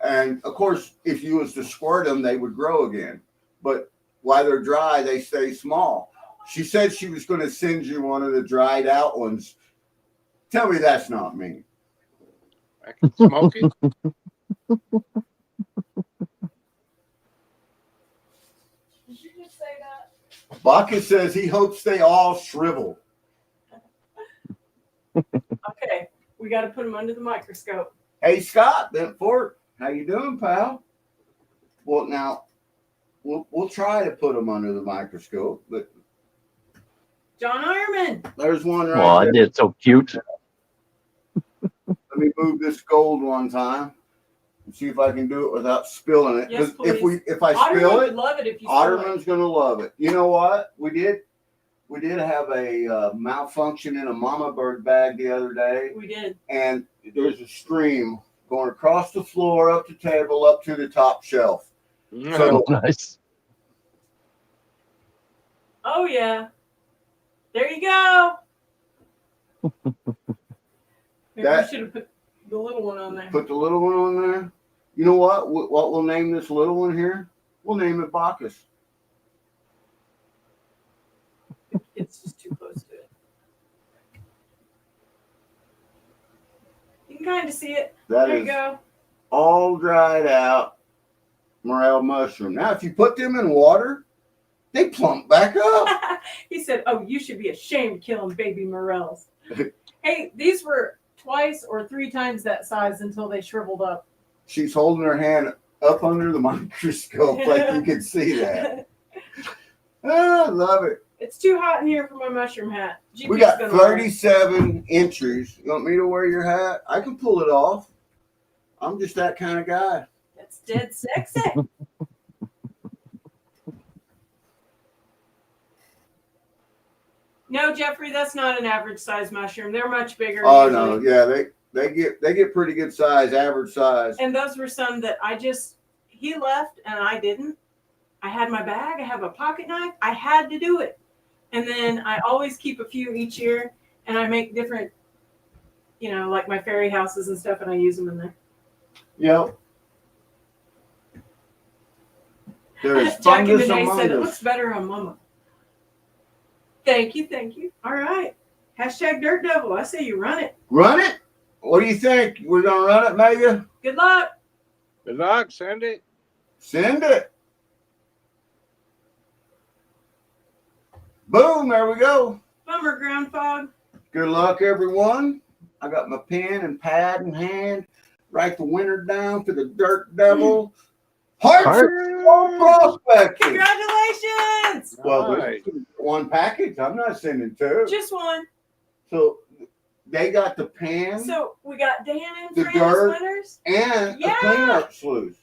And of course, if you was to squirt them, they would grow again. But while they're dry, they stay small. She said she was going to send you one of the dried out ones. Tell me that's not me. I can smoke it. Did you just say that? Bacchus says he hopes they all shrivel. Okay, we got to put them under the microscope. Hey, Scott Bentford, how you doing, pal? Well, now, we'll try to put them under the microscope, but John Ironman. there's one right Well, I there. did so cute. Let me move this gold one time and see if I can do it without spilling it. Yes, Because please. if I Otterman spill would it, love it if you spill Otterman's gonna love it. You know what? We did have a malfunction in a Mamabird bag the other day, it. We did. and there's a stream going across the floor, up the table, up to the top shelf. So Nice. Oh yeah. There you go. Maybe we should have put the little one on there. put the little one on there. You know what? What we'll name this little one here? We'll name it Bacchus. It's just too close to it. You can kind of see it. That There you is go. all dried out morel mushroom. Now, if you put them in water, they plump back up. He said, "Oh, you should be ashamed killing baby morels." Hey, these were twice or three times that size until they shriveled up. She's holding her hand up under the microscope like you can see that. Oh, I love it. It's too hot in here for my mushroom hat. We GP's got gonna wear it. 37 entries. You want me to wear your hat? I can pull it off. I'm just that kind of guy. That's dead sexy. No, Jeffrey, that's not an average size mushroom. They're much bigger. Oh usually. no, yeah, they get pretty good size, average size. And those were some that he left and I didn't. I had my bag, I have a pocket knife, I had to do it. And then I always keep a few each year and I make different, like my fairy houses and stuff, and I use them in there. Yep. There is Jack and fungus Danae among said it us. looks better on Mama. Thank you. All right. Hashtag Dirt Devil. I say you run it. Run it? What do you think? We're gonna run it, Mega? Good luck. Good luck. Send it. Send it. Boom, there we go. Bummer, ground fog. Good luck, everyone. I got my pen and pad in hand. Write the winner down for the Dirt Devil. Heart Prospector. Congratulations! Well, Nice. this is one package. I'm not sending two. Just one. So they got the pan So we got Dan and The Fran as dirt. winners. and Yeah. a cleanup sluice.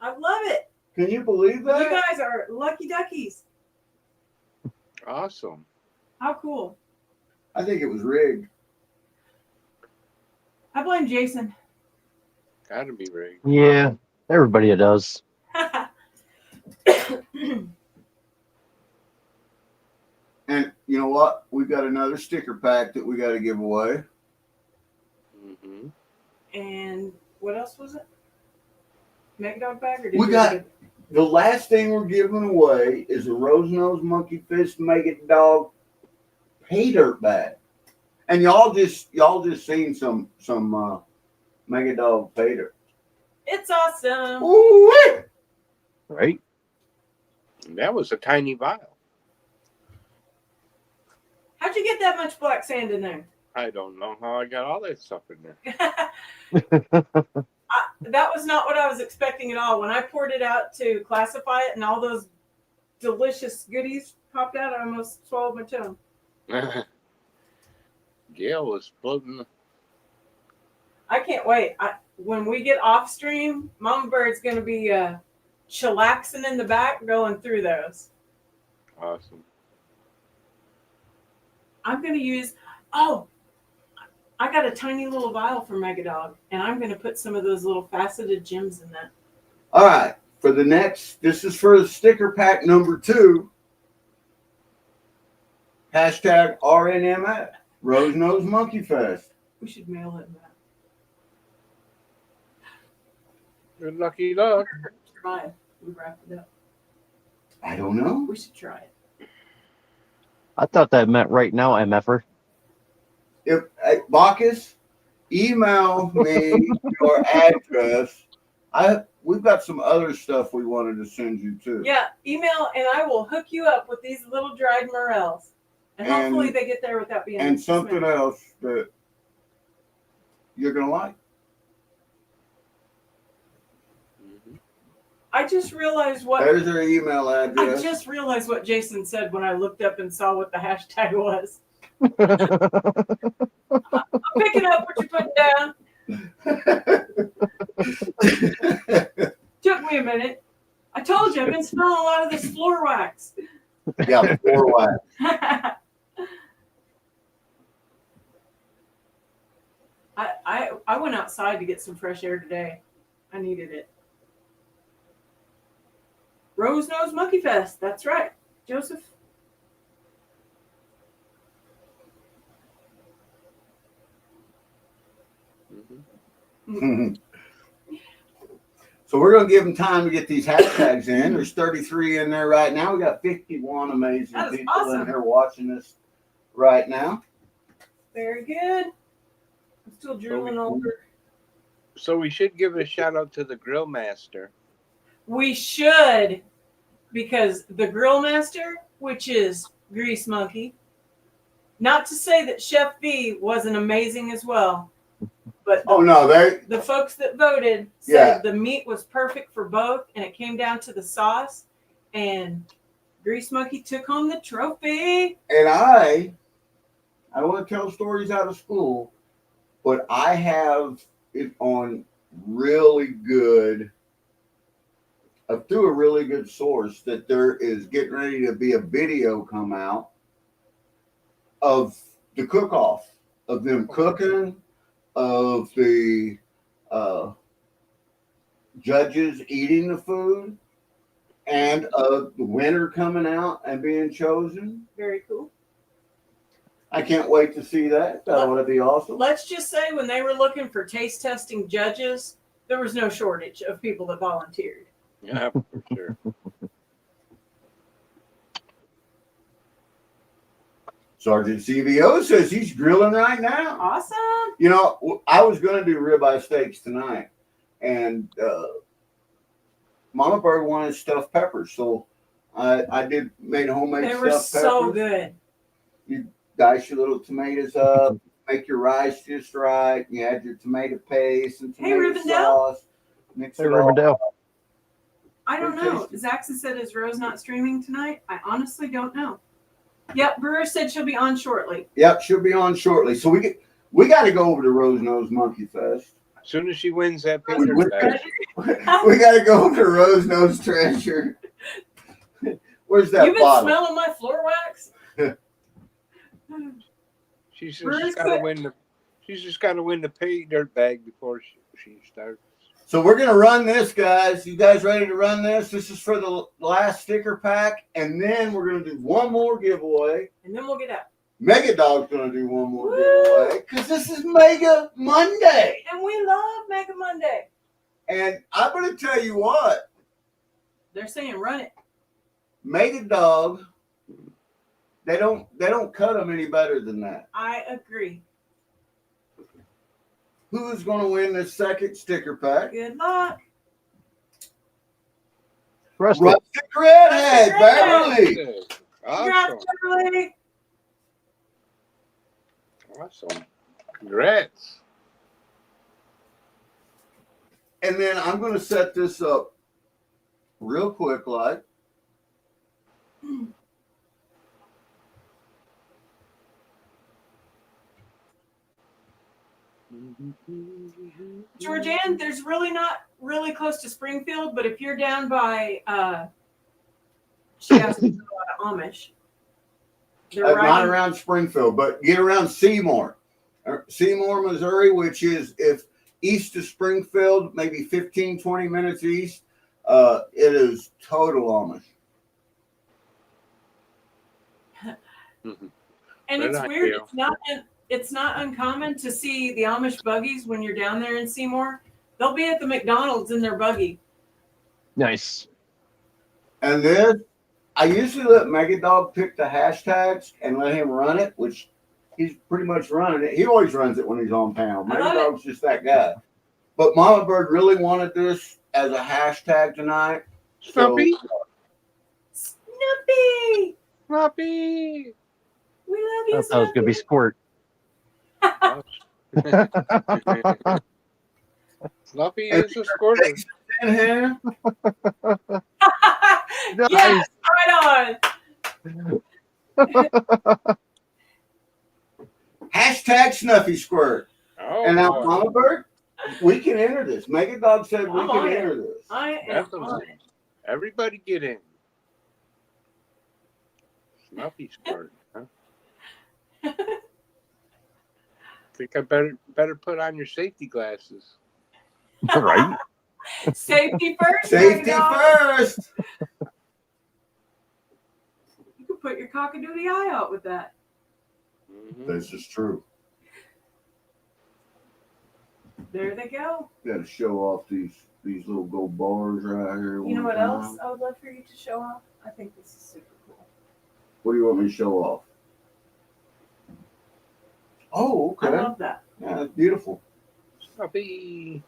I love it. Can you believe that? You guys are lucky duckies. Awesome. How cool. I think it was rigged. I blame Jason. Gotta be rigged. Yeah, everybody does. And you know what? We've got another sticker pack that we got to give away. Mm-hmm. And what else was it? Megadog bag or did We you got- already- The last thing we're giving away is a Rose-Nosed Monkey Fist Megadog pay dirt bag. And y'all just seen some Megadog pay dirt. It's awesome. Ooh, Right? That was a tiny vial. How'd you get that much black sand in there? I don't know how I got all that stuff in there. That was not what I was expecting at all. When I poured it out to classify it and all those delicious goodies popped out, I almost swallowed my tongue. Gail was floating. I can't wait. When we get off stream, Mamabird's going to be chillaxing in the back going through those. Awesome. I'm going to use, I got a tiny little vial for Megadog, and I'm going to put some of those little faceted gems in that. All right. For the next, this is for the sticker pack number 2. Hashtag RNMF. Rose-Nosed Monkey Fest. We should mail it back. Good lucky luck. Survive. We wrapped it up. I don't know. We should try it. I thought that meant right now, MFer. If Bacchus, email me your address. We've got some other stuff we wanted to send you too. Yeah, email, and I will hook you up with these little dried morels. And hopefully they get there without being And something smelled. else that you're gonna like. Mm-hmm. I just realized what There's their email I address. just realized what Jason said when I looked up and saw what the hashtag was. I'm picking up what you're putting down. Took me a minute. I told you I've been smelling a lot of this floor wax. Yeah, 4 wax. I went outside to get some fresh air today. I needed it. Rose-Nosed Monkey Fest. That's right, Joseph. Mm-hmm. So we're gonna give them time to get these hashtags in. There's 33 in there right now. We got 51 amazing That is people awesome. in here watching this right now. Very good. I'm still drooling over. So we should give a shout out to the grill master. We should, because the Grill Master, which is Grease Monkey, not to say that Chef B wasn't amazing as well, but Oh no, the folks that voted said Yeah. the meat was perfect for both, and it came down to the sauce, and Grease Monkey took home the trophy. and I don't want to tell stories out of school, but I have it on really good, through a really good source, that there is getting ready to be a video come out of the cook-off, of them cooking, of the judges eating the food, and of the winner coming out and being chosen. Very cool. I can't wait to see that. That would be awesome. Let's just say when they were looking for taste testing judges, there was no shortage of people that volunteered. Yeah, for sure. Sergeant CVO says he's grilling right now. Awesome. You know, I was going to do ribeye steaks tonight, and Mama Bird wanted stuffed peppers, so I made homemade They stuffed were peppers. so good. You dice your little tomatoes up, make your rice just right. You add your tomato paste and Hey, tomato Rivendell. sauce. Mix Hey, it all. Rivendell. I don't Very know. tasty. Zaxa said, is Rose not streaming tonight? I honestly don't know. Yep, Brewer said she'll be on shortly. Yep, she'll be on shortly. So we got to go over to Rose Nose Monkey Fest. As soon as she wins that Rose picture, is back, ready. We got to go over to Rose Nose Treasure. Where's that You've been bottle? smelling my floor wax? she's Bruce just got to quit. win the. She's just got to win the pay dirt bag before she starts. So we're going to run this, guys. You guys ready to run this? This is for the last sticker pack. And then we're going to do one more giveaway. And then we'll get out. MegaDog's going to do one more Woo! giveaway because this is Mega Monday. And we love Mega Monday. And I'm going to tell you what, They're saying run it. Megadog, they don't cut them any better than that. I agree. Who is going to win this second sticker pack? Good luck. Rusty. Rustic Redhead, Rustic Beverly. Congrats, Awesome. Beverly. Awesome. Congrats. And then I'm going to set this up real quick, like. Georgianne, there's really not really close to Springfield, but if you're down by, she has a lot of Amish. They're Not riding. around Springfield, but get around Seymour. Seymour, Missouri, which is if east of Springfield, maybe 15, 20 minutes east. It is total Amish. And They're it's not weird. real. It's not uncommon to see the Amish buggies when you're down there in Seymour. They'll be at the McDonald's in their buggy. Nice. And then I usually let Megadog pick the hashtags and let him run it, which he's pretty much running it. He always runs it when he's on panel. I love Megadog's just that guy. But Mamabird really wanted this as a hashtag tonight. Snuppy. Snoopy! Snuppy. We love I you, thought it was going to be Squirt. Snuppy is a squirter. In here. Yes, right on. Hashtag Snuffy Squirt. Oh, And now, boy. Mama Bird, we can enter this. Megadog said we I'm can on it. enter this. I am Definitely. on it. Everybody get in. Snuffy squirt, huh? Think I better put on your safety glasses. Right? Safety first. Safety Megadog. first. You could put your cockadoodie eye out with that. Mhm. This is true. There they go. Got to show off these little gold bars right here. You know one what time. else I would love for you to show off? I think this is super cool. What do you want me to show off? Oh, I okay. love that. Yeah, that's beautiful. Snuffy.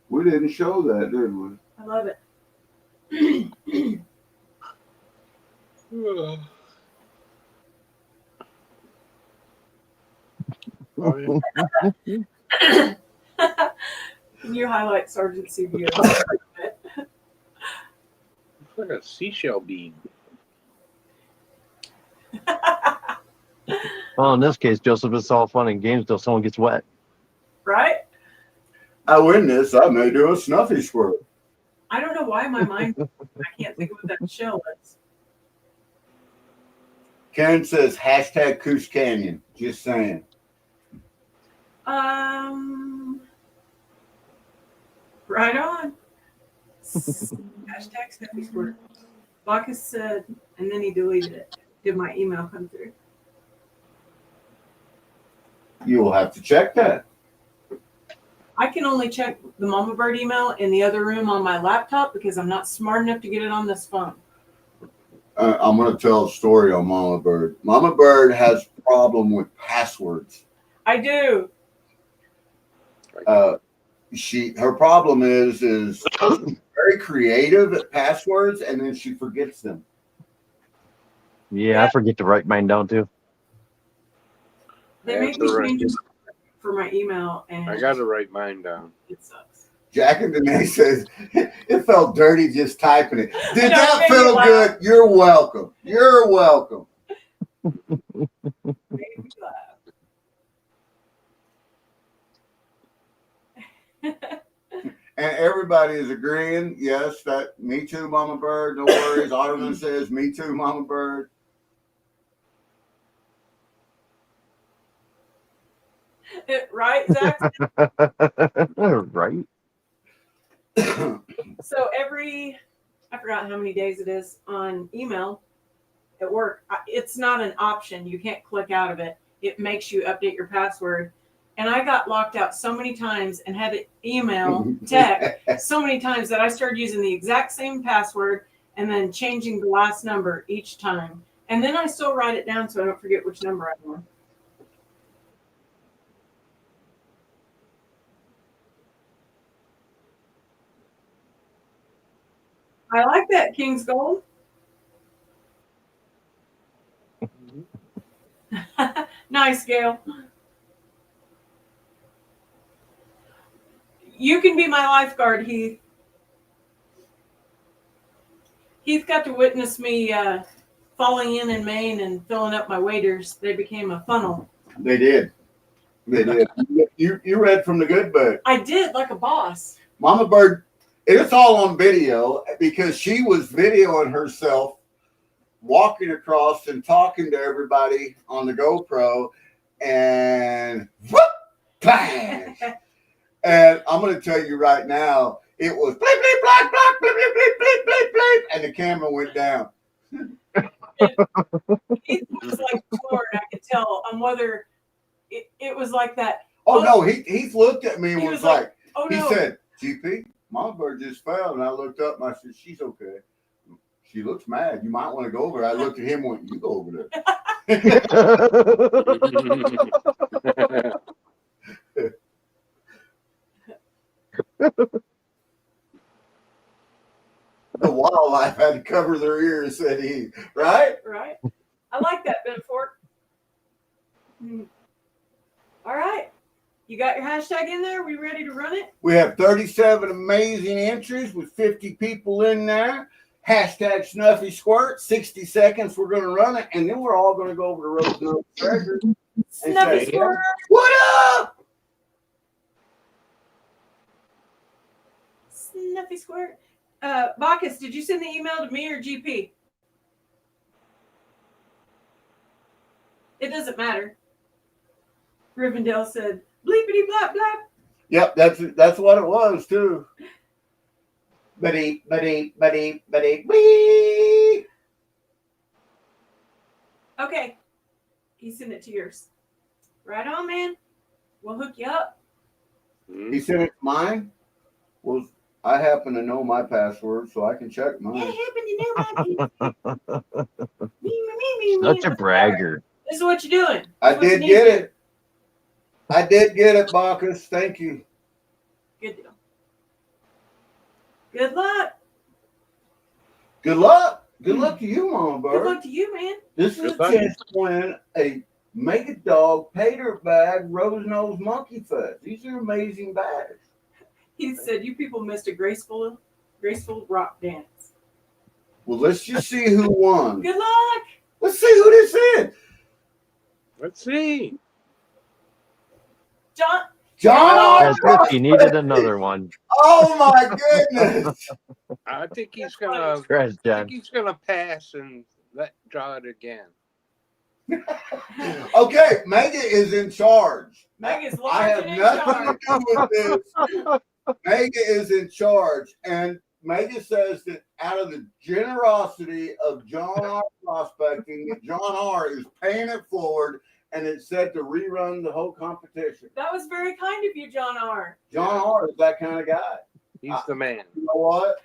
We didn't show that, did we? I love it. Oh, yeah. Can you highlight Sergeant CBO? It's like a seashell bead. Well, in this case, Joseph, it's all fun and games till someone gets wet. Right? I win this. I may do a Snuffy Squirt. I don't know why my mind, I can't think of what that shell is. Karen says hashtag Coos Canyon. Just saying. Right on. Hashtag Snippy Squirt. Bacchus said, and then he deleted it. Did my email come through? You will have to check that. I can only check the Mamabird email in the other room on my laptop because I'm not smart enough to get it on this phone. I'm going to tell a story on Mama Bird. Mama Bird has a problem with passwords. I do. Her problem is very creative at passwords, and then she forgets them. Yeah, I forget to write mine down too. They make me change it for my email, and I got to write mine down. it sucks. Jack and Danae says it felt dirty just typing it. Did No, that it made me feel laugh. good? You're welcome. You're welcome. Made me laugh. And everybody is agreeing. Yes, that me too, Mama Bird. No worries. Ottoman says me too, Mama Bird. Right, Zach? Right. So I forgot how many days it is on email at work. It's not an option. You can't click out of it. It makes you update your password. And I got locked out so many times and had to email tech so many times that I started using the exact same password and then changing the last number each time. And then I still write it down so I don't forget which number I'm on. I like that, King's Gold. Nice, Gail. You can be my lifeguard, Heath. Heath got to witness me falling in Maine and filling up my waders. They became a funnel. They did. They did. You read from the good book. I did, like a boss. Mama Bird, it's all on video because she was videoing herself walking across and talking to everybody on the GoPro, and whoop, bang. And I'm going to tell you right now, it was bleep, bleep, block, block, bleep, bleep, bleep, bleep, bleep, bleep, and the camera went down. It was like floored. I could tell on whether it was like that. Oh, no, he looked at me and He was was like, oh, he no. said, GP, Mama Bird just fell. And I looked up and I said, she's okay. She looks mad. You might want to go over there. I looked at him and went, you go over there. The wildlife had to cover their ears, said he. Right? Right. I like that, Benfort. All right. You got your hashtag in there? We ready to run it? We have 37 amazing entries with 50 people in there. Hashtag Snuffy Squirt. 60 seconds. We're going to run it. And then we're all going to go over to Rose Nose Treasure. Snuffy say, Squirt. What up? Snuffy Squirt. Bacchus, did you send the email to me or GP? It doesn't matter. Rivendell said, bleepity blap blap. Yep, that's what it was, too. Buddy, wee. Okay. He sent it to yours. Right on, man. We'll hook you up. He sent it to mine? Well, I happen to know my password, so I can check mine. I happen to know my me. Such a bragger. This is what you're doing. I did get it. I did get it, Bacchus. Thank you. Good deal. Good luck. Good luck. Good luck to you, Mama Bird. Good luck to you, man. This is a chance to win a Megadog Pater Bag Rose Nose Monkey Fuzz. These are amazing bags. He said, you people missed a graceful rock dance. Well, let's just see who won. Good luck. Let's see who this is. Let's see. John. As if he needed another one. Oh my goodness. I think he's gonna. Congrats, I John. think he's gonna pass and draw it again. Okay, Mega is in charge. Mega's I have large and in nothing charge. to do with this. Mega is in charge, and Mega says that out of the generosity of John R. Prospecting, that John R. is paying it forward, and it's set to rerun the whole competition. That was very kind of you, John R. John R. is that kind of guy. He's the man. You know what?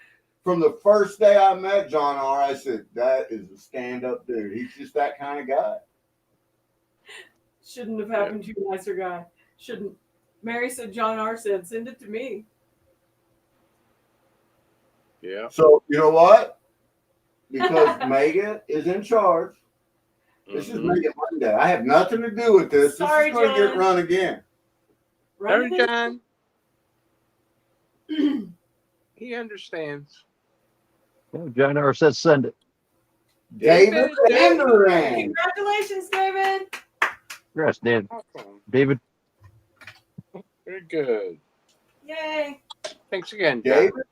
From the first day I met John R., I said, that is a stand-up dude. He's just that kind of guy. Shouldn't have happened to you, nicer guy. Shouldn't. Mary said, John R. said, send it to me. Yeah. So, you know what? Because Mega is in charge, This is Mhm. MegaMonday. I have nothing to do with this. Sorry, This is going to get John. run again. Sorry, Right? John. He understands. Oh, John R says send it. David Anderan. Congratulations, David. Congrats, Dan. Awesome. David. Very good. Yay. Thanks again, John. David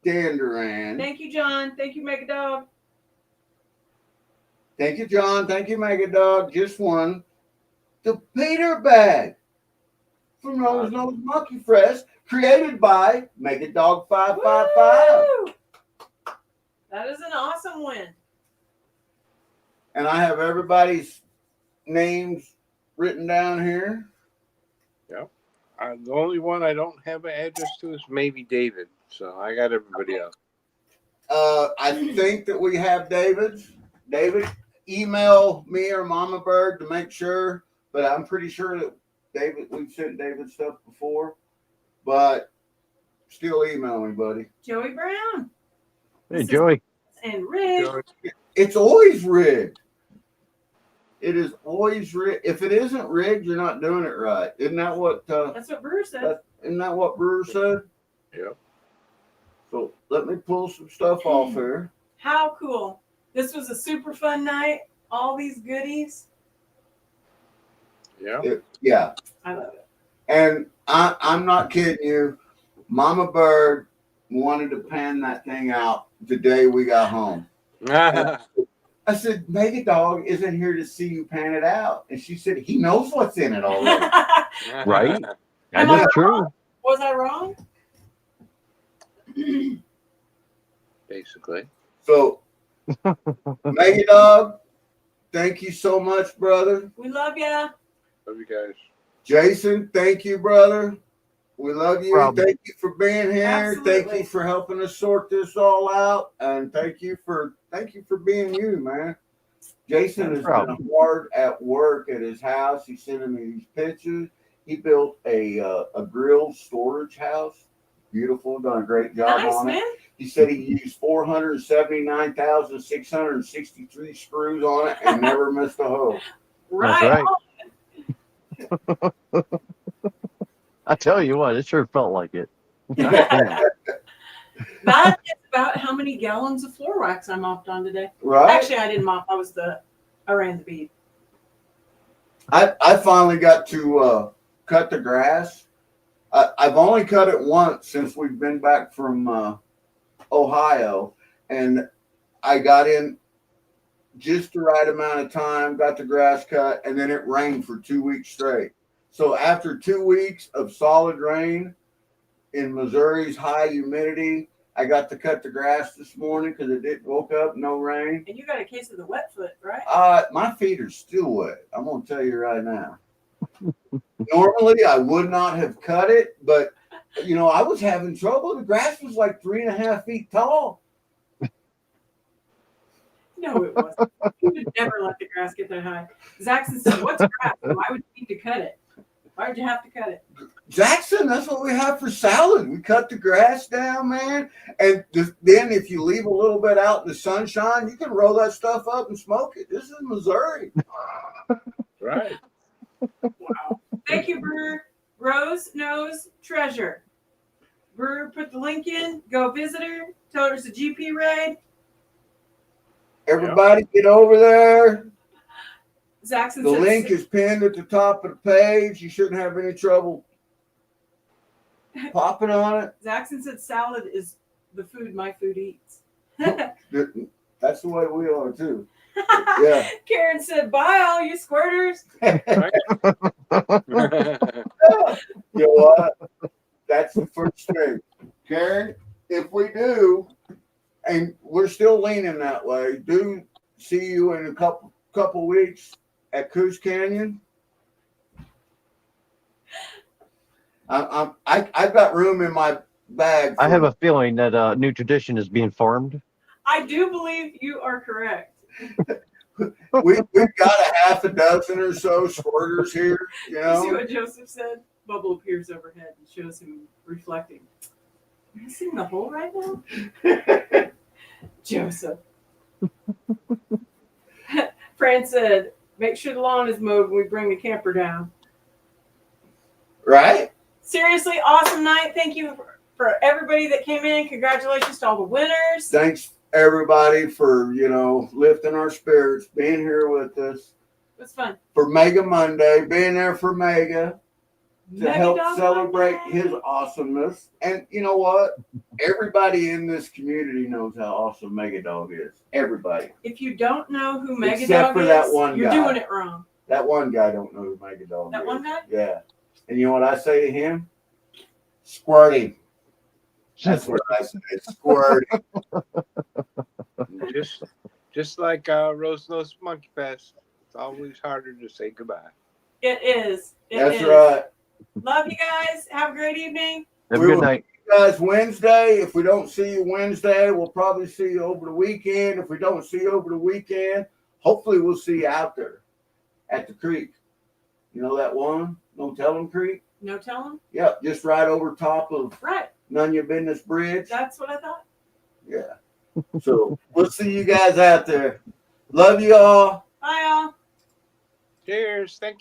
Anderan. Thank you, John. Thank you, Megadog. Thank you, John. Thank you, Megadog. Just won the Peter bag from Rose Nose Monkey Fresh, created by MegaDog555. Woo! That is an awesome win. And I have everybody's names written down here. The only one I don't have an address to is maybe David. So I got everybody else. I think that we have David's. David, email me or Mamabird to make sure, but I'm pretty sure that we've sent David stuff before, but still email me, buddy. Joey Brown. Hey, Joey. And Rick. It's always rigged. It is always rigged. If it isn't rigged, you're not doing it right. Isn't that what? That's what Brewer said. Isn't that what Brewer said? Yep. So let me pull some stuff off here. How cool. This was a super fun night. All these goodies. Yeah. Yeah. I love it. And I'm not kidding you. Mamabird wanted to pan that thing out the day we got home. I said, Megadog isn't here to see you pan it out. And she said, he knows what's in it already. Right? Am That I is true. wrong? Was I wrong? Basically. So, Megadog, thank you so much, brother. We love ya. Love you guys. Jason, thank you, brother. We love you. Problem. Thank you for being here. Absolutely. Thank you for helping us sort this all out. And thank you for being you, man. Jason No has problem. been hard at work at his house. He's sending me these pictures. He built a grill storage house. Beautiful, done a great job Nice, on man. it. He said he used 479,663 screws on it and never missed a hole. Right. right. I tell you what, it sure felt like it. That is about how many gallons of floor wax I mopped on today. Right? Actually, I didn't mop. I ran the bead. I finally got to cut the grass. I've only cut it once since we've been back from Ohio, and I got in just the right amount of time, got the grass cut, and then it rained for 2 weeks straight. So after 2 weeks of solid rain in Missouri's high humidity, I got to cut the grass this morning because it didn't woke up, no rain. And you got a case of the wet foot, right? My feet are still wet. I'm going to tell you right now. Normally, I would not have cut it, but, you know, I was having trouble. The grass was like 3.5 feet tall. No, it wasn't. You would never let the grass get that high. Zaxton said, what's grass? Why would you need to cut it? Why would you have to cut it? Jackson, that's what we have for salad. We cut the grass down, man. And then if you leave a little bit out in the sunshine, you can roll that stuff up and smoke it. This is Missouri. Right. Wow. Thank you, Brewer. Rose knows treasure. Brewer, put the link in. Go visit her. Tell her it's a GP raid. Everybody get over there. Zaxton The said, link is pinned at the top of the page. You shouldn't have any trouble popping on it. Zaxton said salad is the food my food eats. That's the way we are, too. Yeah. Karen said, bye, all you squirters. You know what? That's the first thing. Karen, if we do, and we're still leaning that way, do see you in a couple weeks at Coos Canyon. I've got room in my bag. I have a feeling that a new tradition is being formed. I do believe you are correct. We've got a half a dozen or so squirters here. You You see know, what Joseph said? Bubble appears overhead and shows him reflecting. Am I seeing the hole right now? Joseph. Fran said, make sure the lawn is mowed when we bring the camper down. Right? Seriously, awesome night. Thank you for everybody that came in. Congratulations to all the winners. Thanks everybody for, lifting our spirits, being here with us. It was fun. For Mega Monday, being there for Mega to help Megadog celebrate Monday. his awesomeness. And you know what? Everybody in this community knows how awesome Megadog is. Everybody. If you don't know who Except Megadog for is, that one you're guy. doing it wrong. That one guy don't know who Megadog is. That one guy? Yeah. And you know what I say to him? Squirty. That's what I say. Squirty. Just like Rose Nose Monkey Fest, it's always harder to say goodbye. It is. That's right. Love you guys. Have a great evening. Have a good night. You guys Wednesday. If we don't see you Wednesday, we'll probably see you over the weekend. If we don't see you over the weekend, hopefully we'll see you out there at the creek. You know that one? No Tellin' Creek? No telling? Yep, just right over top of Right. None of Your Business Bridge. That's what I thought. Yeah. So we'll see you guys out there. Love you all. Bye, y'all. Cheers. Thank you.